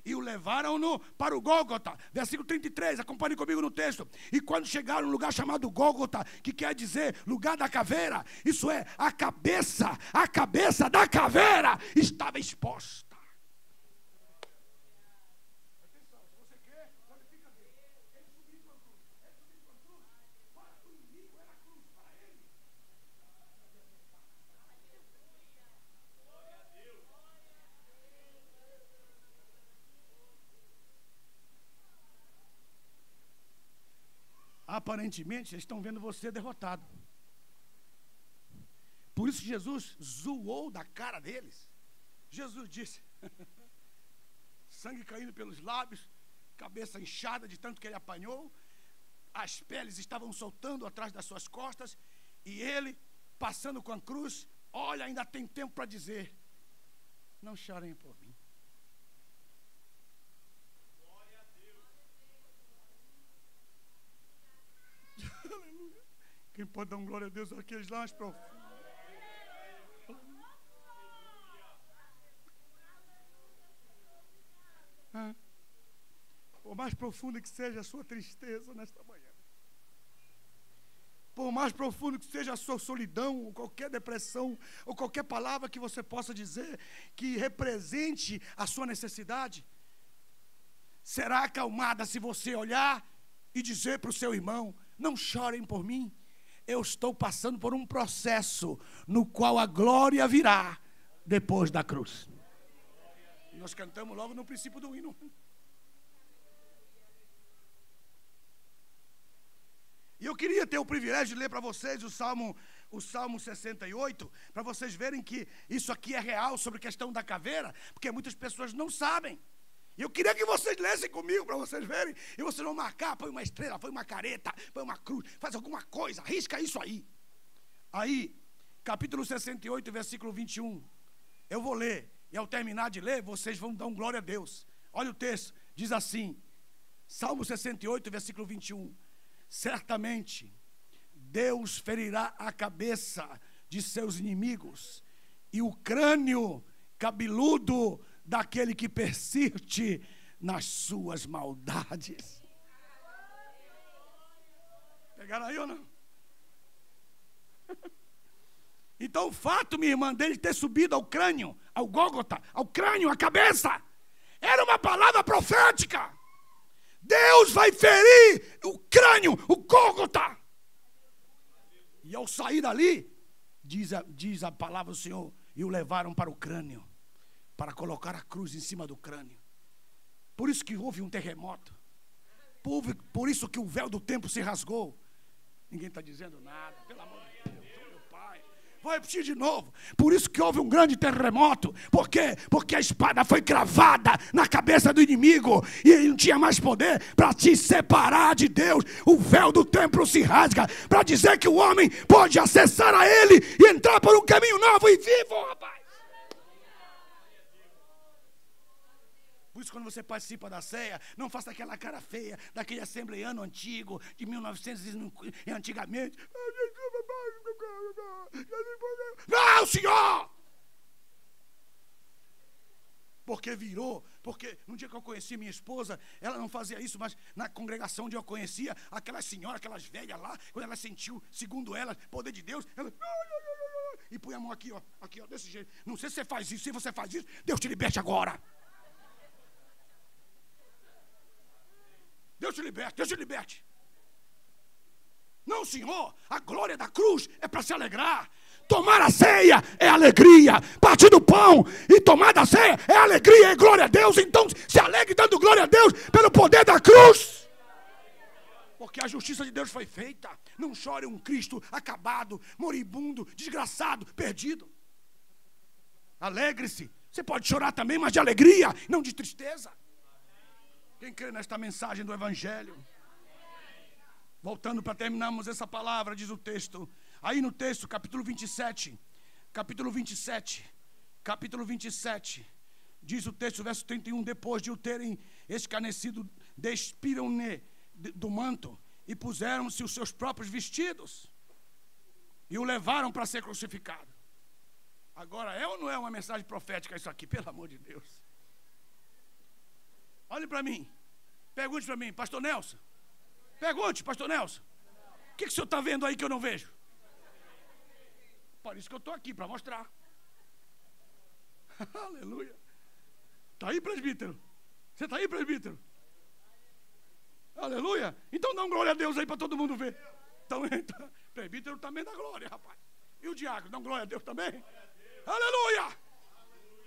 E o levaram para o Gólgota. Versículo 33, acompanhe comigo no texto. E quando chegaram no lugar chamado Gólgota, que quer dizer lugar da caveira, isso é, a cabeça da caveira estava exposta. Atenção, se você quer, glorifica Deus. Ele subiu com a cruz. Para o inimigo era a cruz, para ele. Aparentemente, eles estão vendo você derrotado. Por isso Jesus zoou da cara deles. Jesus disse, sangue caindo pelos lábios, cabeça inchada de tanto que ele apanhou. as peles estavam soltando atrás das suas costas, e ele, passando com a cruz, olha, ainda tem tempo para dizer: não chorem por mim. Glória a Deus. Aleluia. Quem pode dar um glória a Deus aqueles lá mais profundos? Por mais profunda que seja a sua tristeza nesta manhã, por mais profundo que seja a sua solidão, ou qualquer depressão, ou qualquer palavra que você possa dizer que represente a sua necessidade, será acalmada se você olhar e dizer para o seu irmão: não chorem por mim, eu estou passando por um processo no qual a glória virá depois da cruz. Nós cantamos logo no princípio do hino. E eu queria ter o privilégio de ler para vocês o Salmo 68, para vocês verem que isso aqui é real sobre a questão da caveira, porque muitas pessoas não sabem. E eu queria que vocês lessem comigo para vocês verem, e vocês vão marcar: põe uma estrela, põe uma careta, põe uma cruz, faz alguma coisa, risca isso aí. Aí, capítulo 68, versículo 21, eu vou ler, e ao terminar de ler, vocês vão dar um glória a Deus. Olha o texto, diz assim, Salmo 68, versículo 21, certamente Deus ferirá a cabeça de seus inimigos e o crânio cabeludo daquele que persiste nas suas maldades. Pegaram aí ou não? Então o fato, minha irmã, dele ter subido ao crânio, ao Gólgota, ao crânio, à cabeça, era uma palavra profética. Deus vai ferir o crânio, o Gólgota. E ao sair dali, diz a palavra do Senhor, e o levaram para o crânio, para colocar a cruz em cima do crânio. Por isso que houve um terremoto. Por isso que o véu do templo se rasgou. Ninguém está dizendo nada, pelo amor de Deus, meu Pai. Vou repetir de novo. Por isso que houve um grande terremoto. Por quê? Porque a espada foi cravada na cabeça do inimigo e ele não tinha mais poder para te separar de Deus. O véu do templo se rasga para dizer que o homem pode acessar a ele e entrar por um caminho novo e vivo, rapaz. Por isso, quando você participa da ceia, não faça aquela cara feia daquele assembleiano antigo, de 1900 e antigamente. Não, Senhor! Porque virou, porque no dia que eu conheci minha esposa, ela não fazia isso, mas na congregação onde eu conhecia, aquelas senhoras, aquelas velhas lá, quando ela sentiu, segundo ela, poder de Deus, ela... E põe a mão aqui, ó, desse jeito. Não sei se você faz isso, se você faz isso, Deus te liberte agora. Deus te liberte, Deus te liberte. Não, Senhor, a glória da cruz é para se alegrar. Tomar a ceia é alegria. Partir do pão e tomar da ceia é alegria e glória a Deus. Então se alegre dando glória a Deus pelo poder da cruz. Porque a justiça de Deus foi feita. Não chore um Cristo acabado, moribundo, desgraçado, perdido. Alegre-se. Você pode chorar também, mas de alegria, não de tristeza. Quem crê nesta mensagem do Evangelho? Voltando para terminarmos essa palavra, diz o texto. Aí no texto, capítulo 27, diz o texto, verso 31, depois de o terem escarnecido, despiram-ne do manto e puseram-se os seus próprios vestidos e o levaram para ser crucificado. Agora, é ou não é uma mensagem profética isso aqui, pelo amor de Deus? Olhe para mim, pergunte para mim, pastor Nelson. Pergunte, pastor Nelson. O que o senhor está vendo aí que eu não vejo? Por isso que eu estou aqui, para mostrar. Aleluia. Está aí, presbítero? Você está aí, presbítero? Aleluia. Então dá um glória a Deus aí para todo mundo ver. Então, presbítero também dá glória, rapaz. E o diácono, dá um glória a Deus também? Aleluia.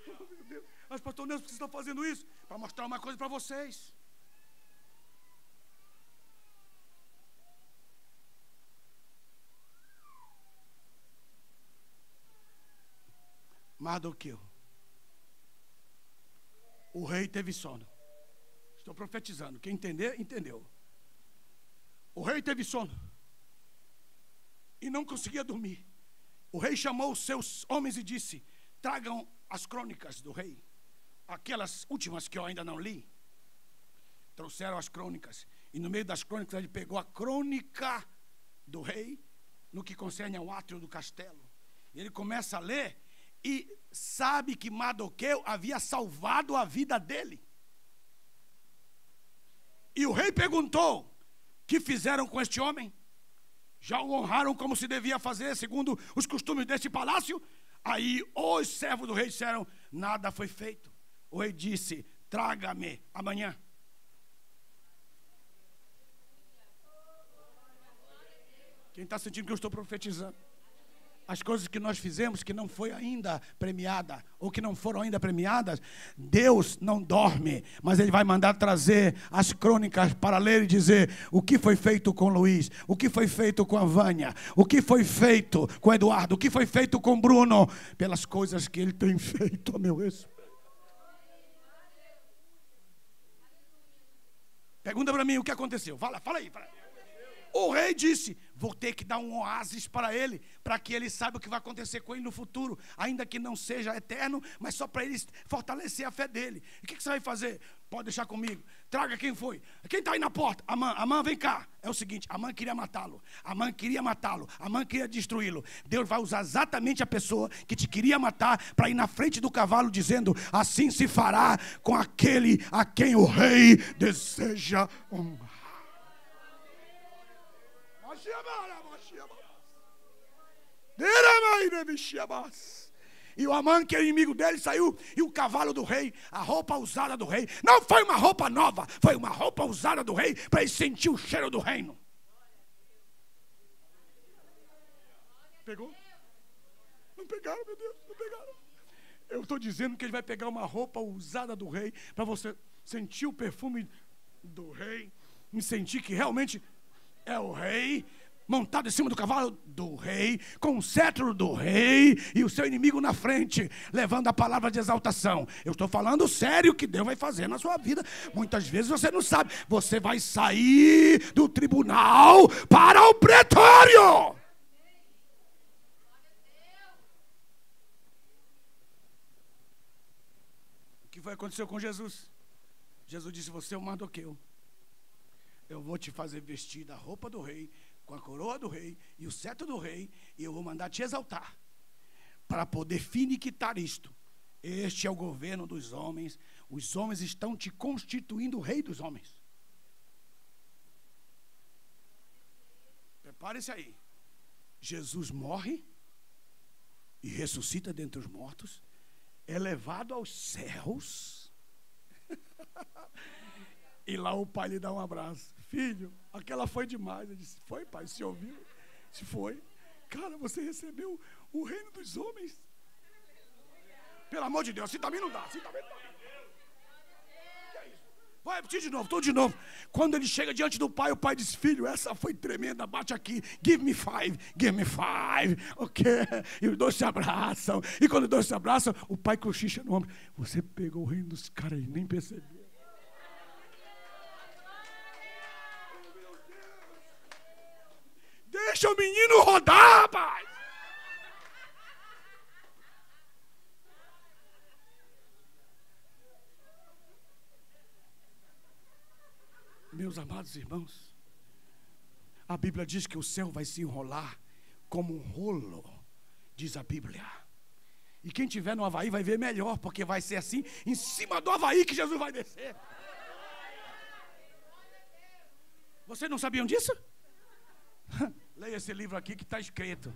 Oh, meu Deus. Mas pastor Nelson, por que você está fazendo isso? Para mostrar uma coisa para vocês. Mardoqueu, o rei teve sono. Estou profetizando. Quem entender, entendeu. O rei teve sono e não conseguia dormir. O rei chamou os seus homens e disse: tragam as crônicas do rei, aquelas últimas que eu ainda não li. Trouxeram as crônicas, e no meio das crônicas ele pegou a crônica do rei, no que concerne ao átrio do castelo. Ele começa a ler e sabe que Mardoqueu havia salvado a vida dele. E o rei perguntou: o que fizeram com este homem? Já o honraram como se devia fazer, segundo os costumes deste palácio? Aí os servos do rei disseram: nada foi feito. O rei disse: traga-me amanhã. Quem está sentindo que eu estou profetizando? As coisas que nós fizemos que não foi ainda premiada, ou que não foram ainda premiadas, Deus não dorme, mas Ele vai mandar trazer as crônicas para ler e dizer o que foi feito com Luiz, o que foi feito com a Vânia, o que foi feito com o Eduardo, o que foi feito com o Bruno, pelas coisas que ele tem feito a meu respeito. Pergunta para mim o que aconteceu. Fala aí. O rei disse: vou ter que dar um oásis para ele, para que ele saiba o que vai acontecer com ele no futuro, ainda que não seja eterno, mas só para ele fortalecer a fé dele. E o que você vai fazer? Pode deixar comigo. Traga quem foi. Quem está aí na porta? Amã, vem cá. É o seguinte: Amã queria matá-lo, Amã queria destruí-lo. Deus vai usar exatamente a pessoa que te queria matar para ir na frente do cavalo dizendo: assim se fará com aquele a quem o rei deseja honrar. E o Amã, que é inimigo dele, saiu, e o cavalo do rei, a roupa usada do rei, não foi uma roupa nova, foi uma roupa usada do rei, para ele sentir o cheiro do reino. Pegou? Não pegaram, meu Deus, não pegaram. Eu estou dizendo que ele vai pegar uma roupa usada do rei, para você sentir o perfume do rei, e sentir que realmente é o rei, montado em cima do cavalo do rei, com o cetro do rei, e o seu inimigo na frente, levando a palavra de exaltação. Eu estou falando sério o que Deus vai fazer na sua vida. Muitas vezes você não sabe. Você vai sair do tribunal para o pretório. O que foi acontecer com Jesus? Jesus disse: você é o Mardoqueu. Eu vou te fazer vestir da roupa do rei, com a coroa do rei e o cetro do rei, e eu vou mandar te exaltar, para poder finiquitar isto. Este é o governo dos homens. Os homens estão te constituindo o rei dos homens. Prepare-se aí. Jesus morre e ressuscita dentre os mortos, é levado aos céus. E lá o pai lhe dá um abraço. Filho, aquela foi demais. Ele disse: foi, pai, você ouviu? Se foi. Cara, você recebeu o reino dos homens. Pelo amor de Deus, assim também não dá. Assim também não dá. Que é isso? Vai repetir de novo, tudo de novo. Quando ele chega diante do pai, o pai diz: filho, essa foi tremenda, bate aqui. Give me five. Ok. E os dois se abraçam. E quando os dois se abraçam, o pai cochicha no ombro: você pegou o reino dos caras e nem percebeu. Deixa o menino rodar, rapaz. Meus amados irmãos, a Bíblia diz que o céu vai se enrolar como um rolo, diz a Bíblia. E quem estiver no Havaí vai ver melhor, porque vai ser assim, em cima do Havaí que Jesus vai descer. Vocês não sabiam disso? Leia esse livro aqui que está escrito.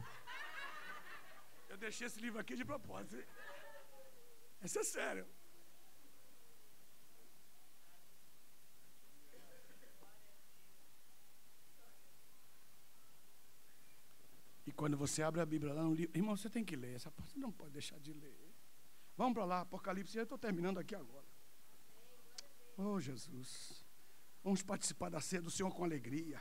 Eu deixei esse livro aqui de propósito. Isso é sério. E quando você abre a Bíblia lá no livro, irmão, você tem que ler essa parte, você não pode deixar de ler. Vamos para lá, Apocalipse, eu estou terminando aqui agora. Oh, Jesus. Vamos participar da ceia do Senhor com alegria.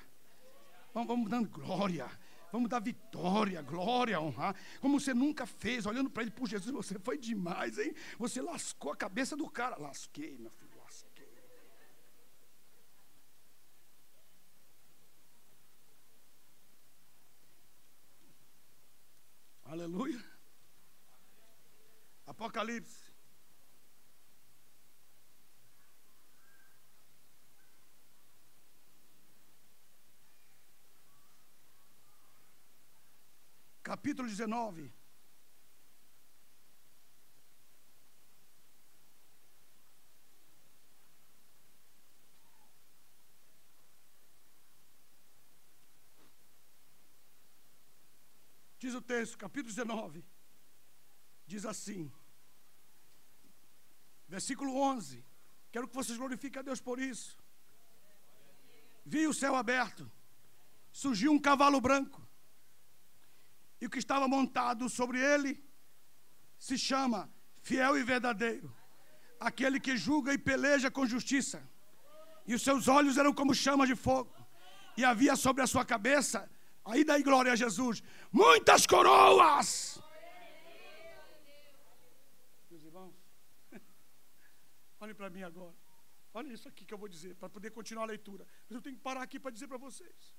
Vamos dando glória, vamos dar vitória, glória, honrar, como você nunca fez, olhando para ele, por Jesus, você foi demais, hein? Você lascou a cabeça do cara. Lasquei, meu filho, lasquei. Aleluia. Apocalipse. Capítulo 19. Diz o texto, capítulo 19, diz assim, versículo 11, quero que vocês glorifiquem a Deus por isso. Vi o céu aberto, surgiu um cavalo branco, e o que estava montado sobre ele se chama Fiel e Verdadeiro, aquele que julga e peleja com justiça, e os seus olhos eram como chamas de fogo, e havia sobre a sua cabeça, aí daí glória a Jesus, muitas coroas. Meus irmãos, olhem para mim agora. Olha isso aqui que eu vou dizer, para poder continuar a leitura. Mas eu tenho que parar aqui para dizer para vocês.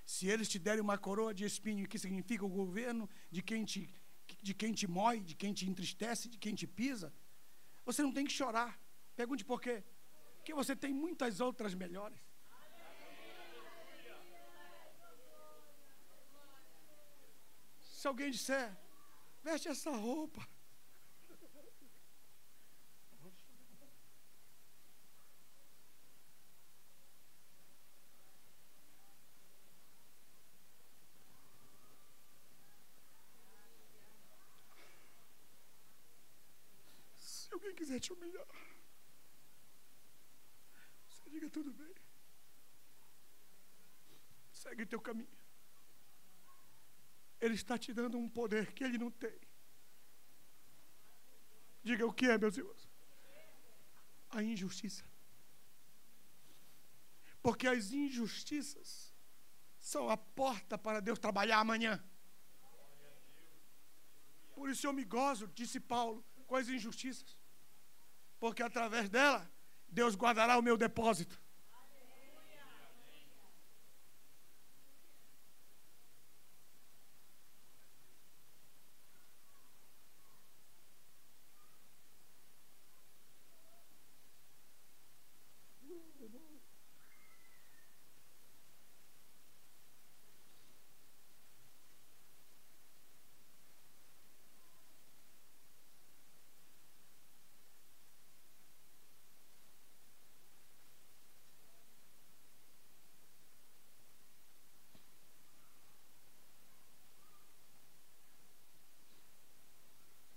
Se eles te derem uma coroa de espinho, que significa o governo de quem te mói, de quem te entristece, de quem te pisa, você não tem que chorar. Pergunte por quê? Porque você tem muitas outras melhores. Se alguém disser, veste essa roupa. Se alguém quiser te humilhar, você diga tudo bem. Segue teu caminho. Ele está te dando um poder que ele não tem. Diga o que é, meus irmãos? A injustiça. Porque as injustiças são a porta para Deus trabalhar amanhã. Por isso eu me gozo, disse Paulo, com as injustiças. Porque através dela, Deus guardará o meu depósito.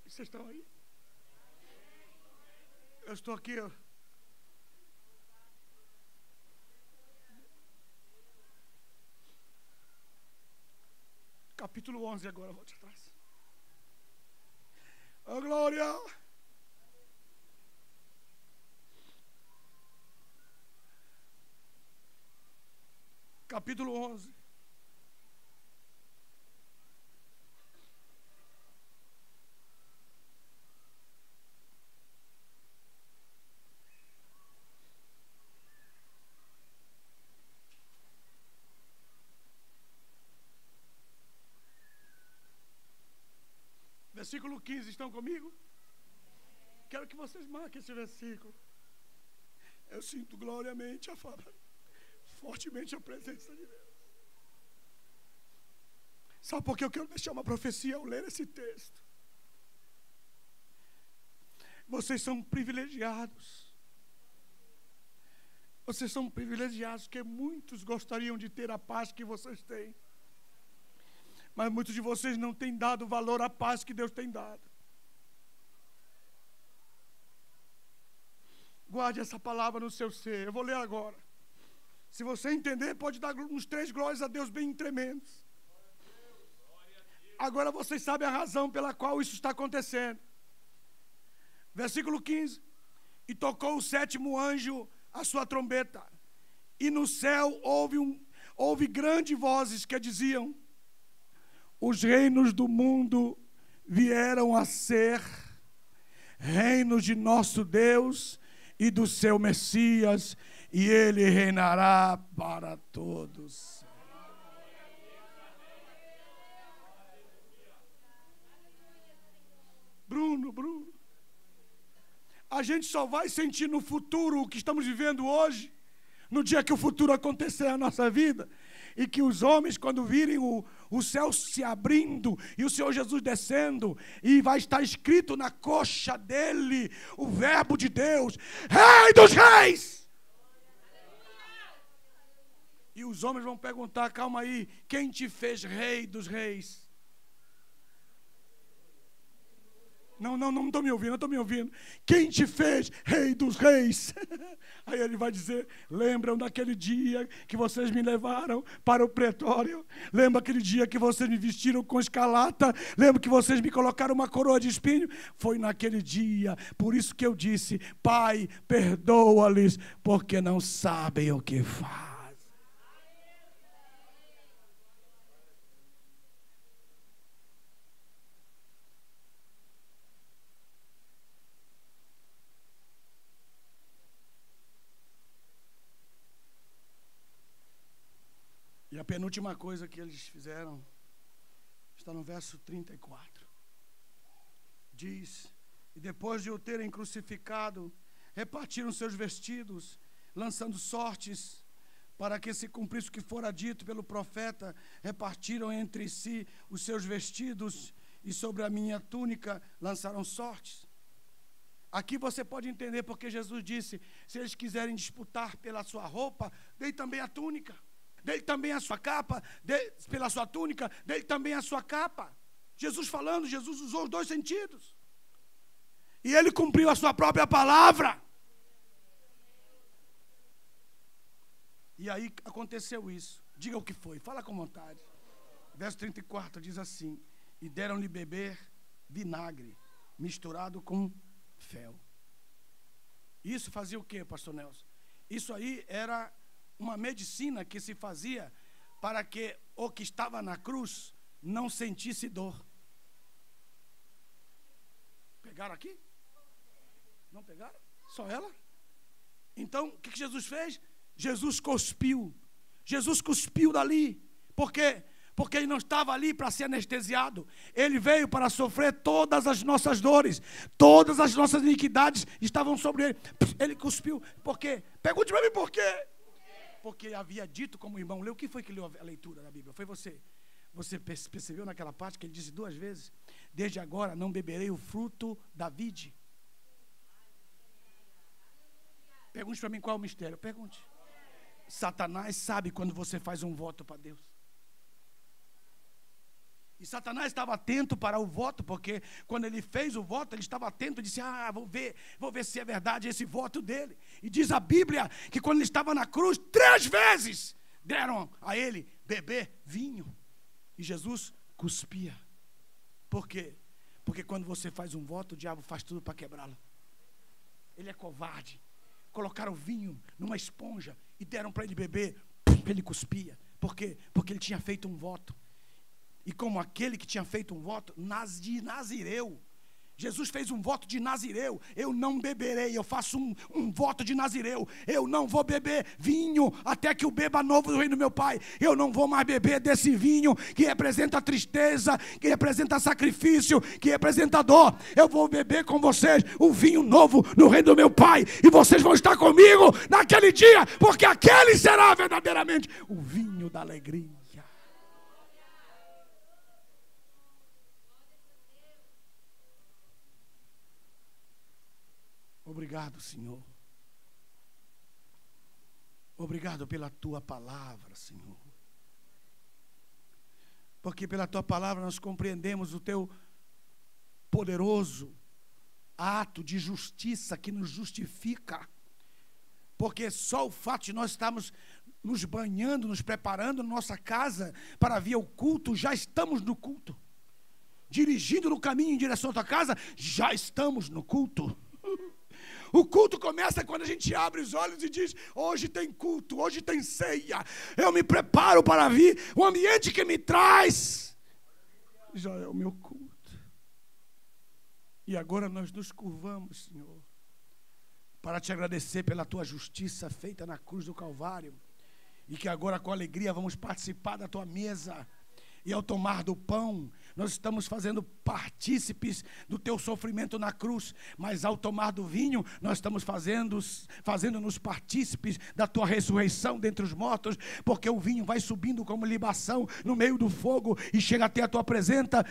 Vocês estão aí? Eu estou aqui, ó. Capítulo 11 agora, volte atrás. Oh, glória! Capítulo 11. Versículo 15, estão comigo? Quero que vocês marquem esse versículo. Eu sinto gloriamente fortemente a presença de Deus. Sabe por que eu quero deixar uma profecia ao ler esse texto? Vocês são privilegiados. Vocês são privilegiados, porque muitos gostariam de ter a paz que vocês têm. Mas muitos de vocês não têm dado valor à paz que Deus tem dado. Guarde essa palavra no seu ser. Eu vou ler agora. Se você entender, pode dar uns 3 glórias a Deus bem tremendos. Agora vocês sabem a razão pela qual isso está acontecendo. Versículo 15. E tocou o 7º anjo a sua trombeta. E no céu houve grandes vozes que diziam: os reinos do mundo vieram a ser reinos de nosso Deus e do seu Messias, e ele reinará para todos. A gente só vai sentir no futuro o que estamos vivendo hoje, no dia que o futuro acontecer na nossa vida, e que os homens, quando virem o céu se abrindo e o Senhor Jesus descendo, e vai estar escrito na coxa dele o verbo de Deus: Rei dos Reis. E os homens vão perguntar: calma aí, quem te fez Rei dos Reis? Não estou me ouvindo, não estou me ouvindo. Quem te fez Rei dos Reis? Aí ele vai dizer: lembram daquele dia que vocês me levaram para o pretório? Lembra aquele dia que vocês me vestiram com escarlata? Lembra que vocês me colocaram uma coroa de espinho? Foi naquele dia. Por isso que eu disse: Pai, perdoa-lhes, porque não sabem o que fazem. E a penúltima coisa que eles fizeram está no verso 34. Diz: e depois de o terem crucificado, repartiram seus vestidos, lançando sortes, para que se cumprisse o que fora dito pelo profeta. Repartiram entre si os seus vestidos, e sobre a minha túnica lançaram sortes. Aqui você pode entender porque Jesus disse: se eles quiserem disputar pela sua roupa, dei também a túnica. Dele também a sua capa, pela sua túnica, dele também a sua capa. Jesus falando, Jesus usou os dois sentidos. E ele cumpriu a sua própria palavra. E aí aconteceu isso. Diga o que foi, fala com vontade. Verso 34 diz assim: e deram-lhe beber vinagre, misturado com fel. Isso fazia o quê, pastor Nelson? Isso aí era uma medicina que se fazia para que o que estava na cruz não sentisse dor. Pegaram aqui? Não pegaram? Só ela? Então, o que Jesus fez? Jesus cuspiu. Jesus cuspiu dali. Por quê? Porque ele não estava ali para ser anestesiado. Ele veio para sofrer todas as nossas dores. Todas as nossas iniquidades estavam sobre ele. Ele cuspiu. Por quê? Pergunte para mim por quê. Porque havia dito, como o irmão leu. O que foi que leu a leitura da Bíblia? Foi você. Você percebeu naquela parte que ele disse 2 vezes: desde agora não beberei o fruto da vide. Pergunte para mim qual é o mistério. Pergunte. Satanás sabe quando você faz um voto para Deus. E Satanás estava atento para o voto, porque quando ele fez o voto, ele estava atento e disse: vou ver se é verdade esse voto dele. E diz a Bíblia que quando ele estava na cruz, 3 vezes deram a ele beber vinho. E Jesus cuspia. Por quê? Porque quando você faz um voto, o diabo faz tudo para quebrá-lo. Ele é covarde. Colocaram vinho numa esponja e deram para ele beber. Ele cuspia. Por quê? Porque ele tinha feito um voto. E como aquele que tinha feito um voto de Nazireu, Jesus fez um voto de Nazireu: eu não beberei, eu faço um voto de Nazireu, eu não vou beber vinho até que eu beba novo do reino do meu Pai. Eu não vou mais beber desse vinho que representa tristeza, que representa sacrifício, que representa dor. Eu vou beber com vocês o vinho novo no reino do meu Pai, e vocês vão estar comigo naquele dia, porque aquele será verdadeiramente o vinho da alegria. Obrigado, Senhor. Obrigado pela Tua palavra, Senhor. Porque pela Tua palavra nós compreendemos o Teu poderoso ato de justiça que nos justifica. Porque só o fato de nós estarmos nos banhando, nos preparando na nossa casa para vir ao culto, já estamos no culto. Dirigindo no caminho em direção à tua casa, já estamos no culto. O culto começa quando a gente abre os olhos e diz: hoje tem culto, hoje tem ceia. Eu me preparo para vir. O ambiente que me traz já é o meu culto. E agora nós nos curvamos, Senhor, para te agradecer pela tua justiça feita na cruz do Calvário. E que agora com alegria vamos participar da tua mesa. E ao tomar do pão, nós estamos fazendo partícipes do teu sofrimento na cruz, mas ao tomar do vinho, nós estamos fazendo-nos partícipes da tua ressurreição dentre os mortos, porque o vinho vai subindo como libação no meio do fogo e chega até a tua presença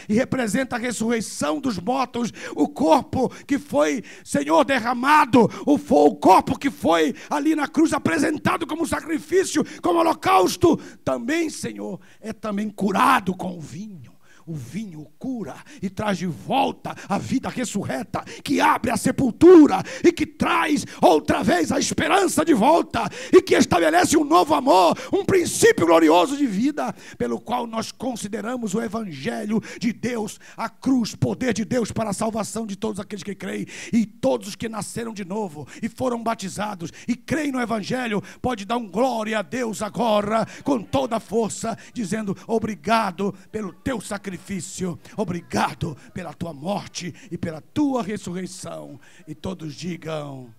e representa a ressurreição dos mortos, o corpo que foi, Senhor, derramado, o corpo que foi ali na cruz apresentado como sacrifício, como holocausto, também, Senhor, é também curado com o vinho. O vinho cura e traz de volta a vida ressurreta, que abre a sepultura e que traz outra vez a esperança de volta e que estabelece um novo amor, um princípio glorioso de vida, pelo qual nós consideramos o Evangelho de Deus, a cruz, poder de Deus para a salvação de todos aqueles que creem, e todos os que nasceram de novo e foram batizados e creem no Evangelho, pode dar um glória a Deus agora, com toda a força, dizendo: obrigado pelo teu sacrifício, obrigado pela tua morte e pela tua ressurreição. E todos digam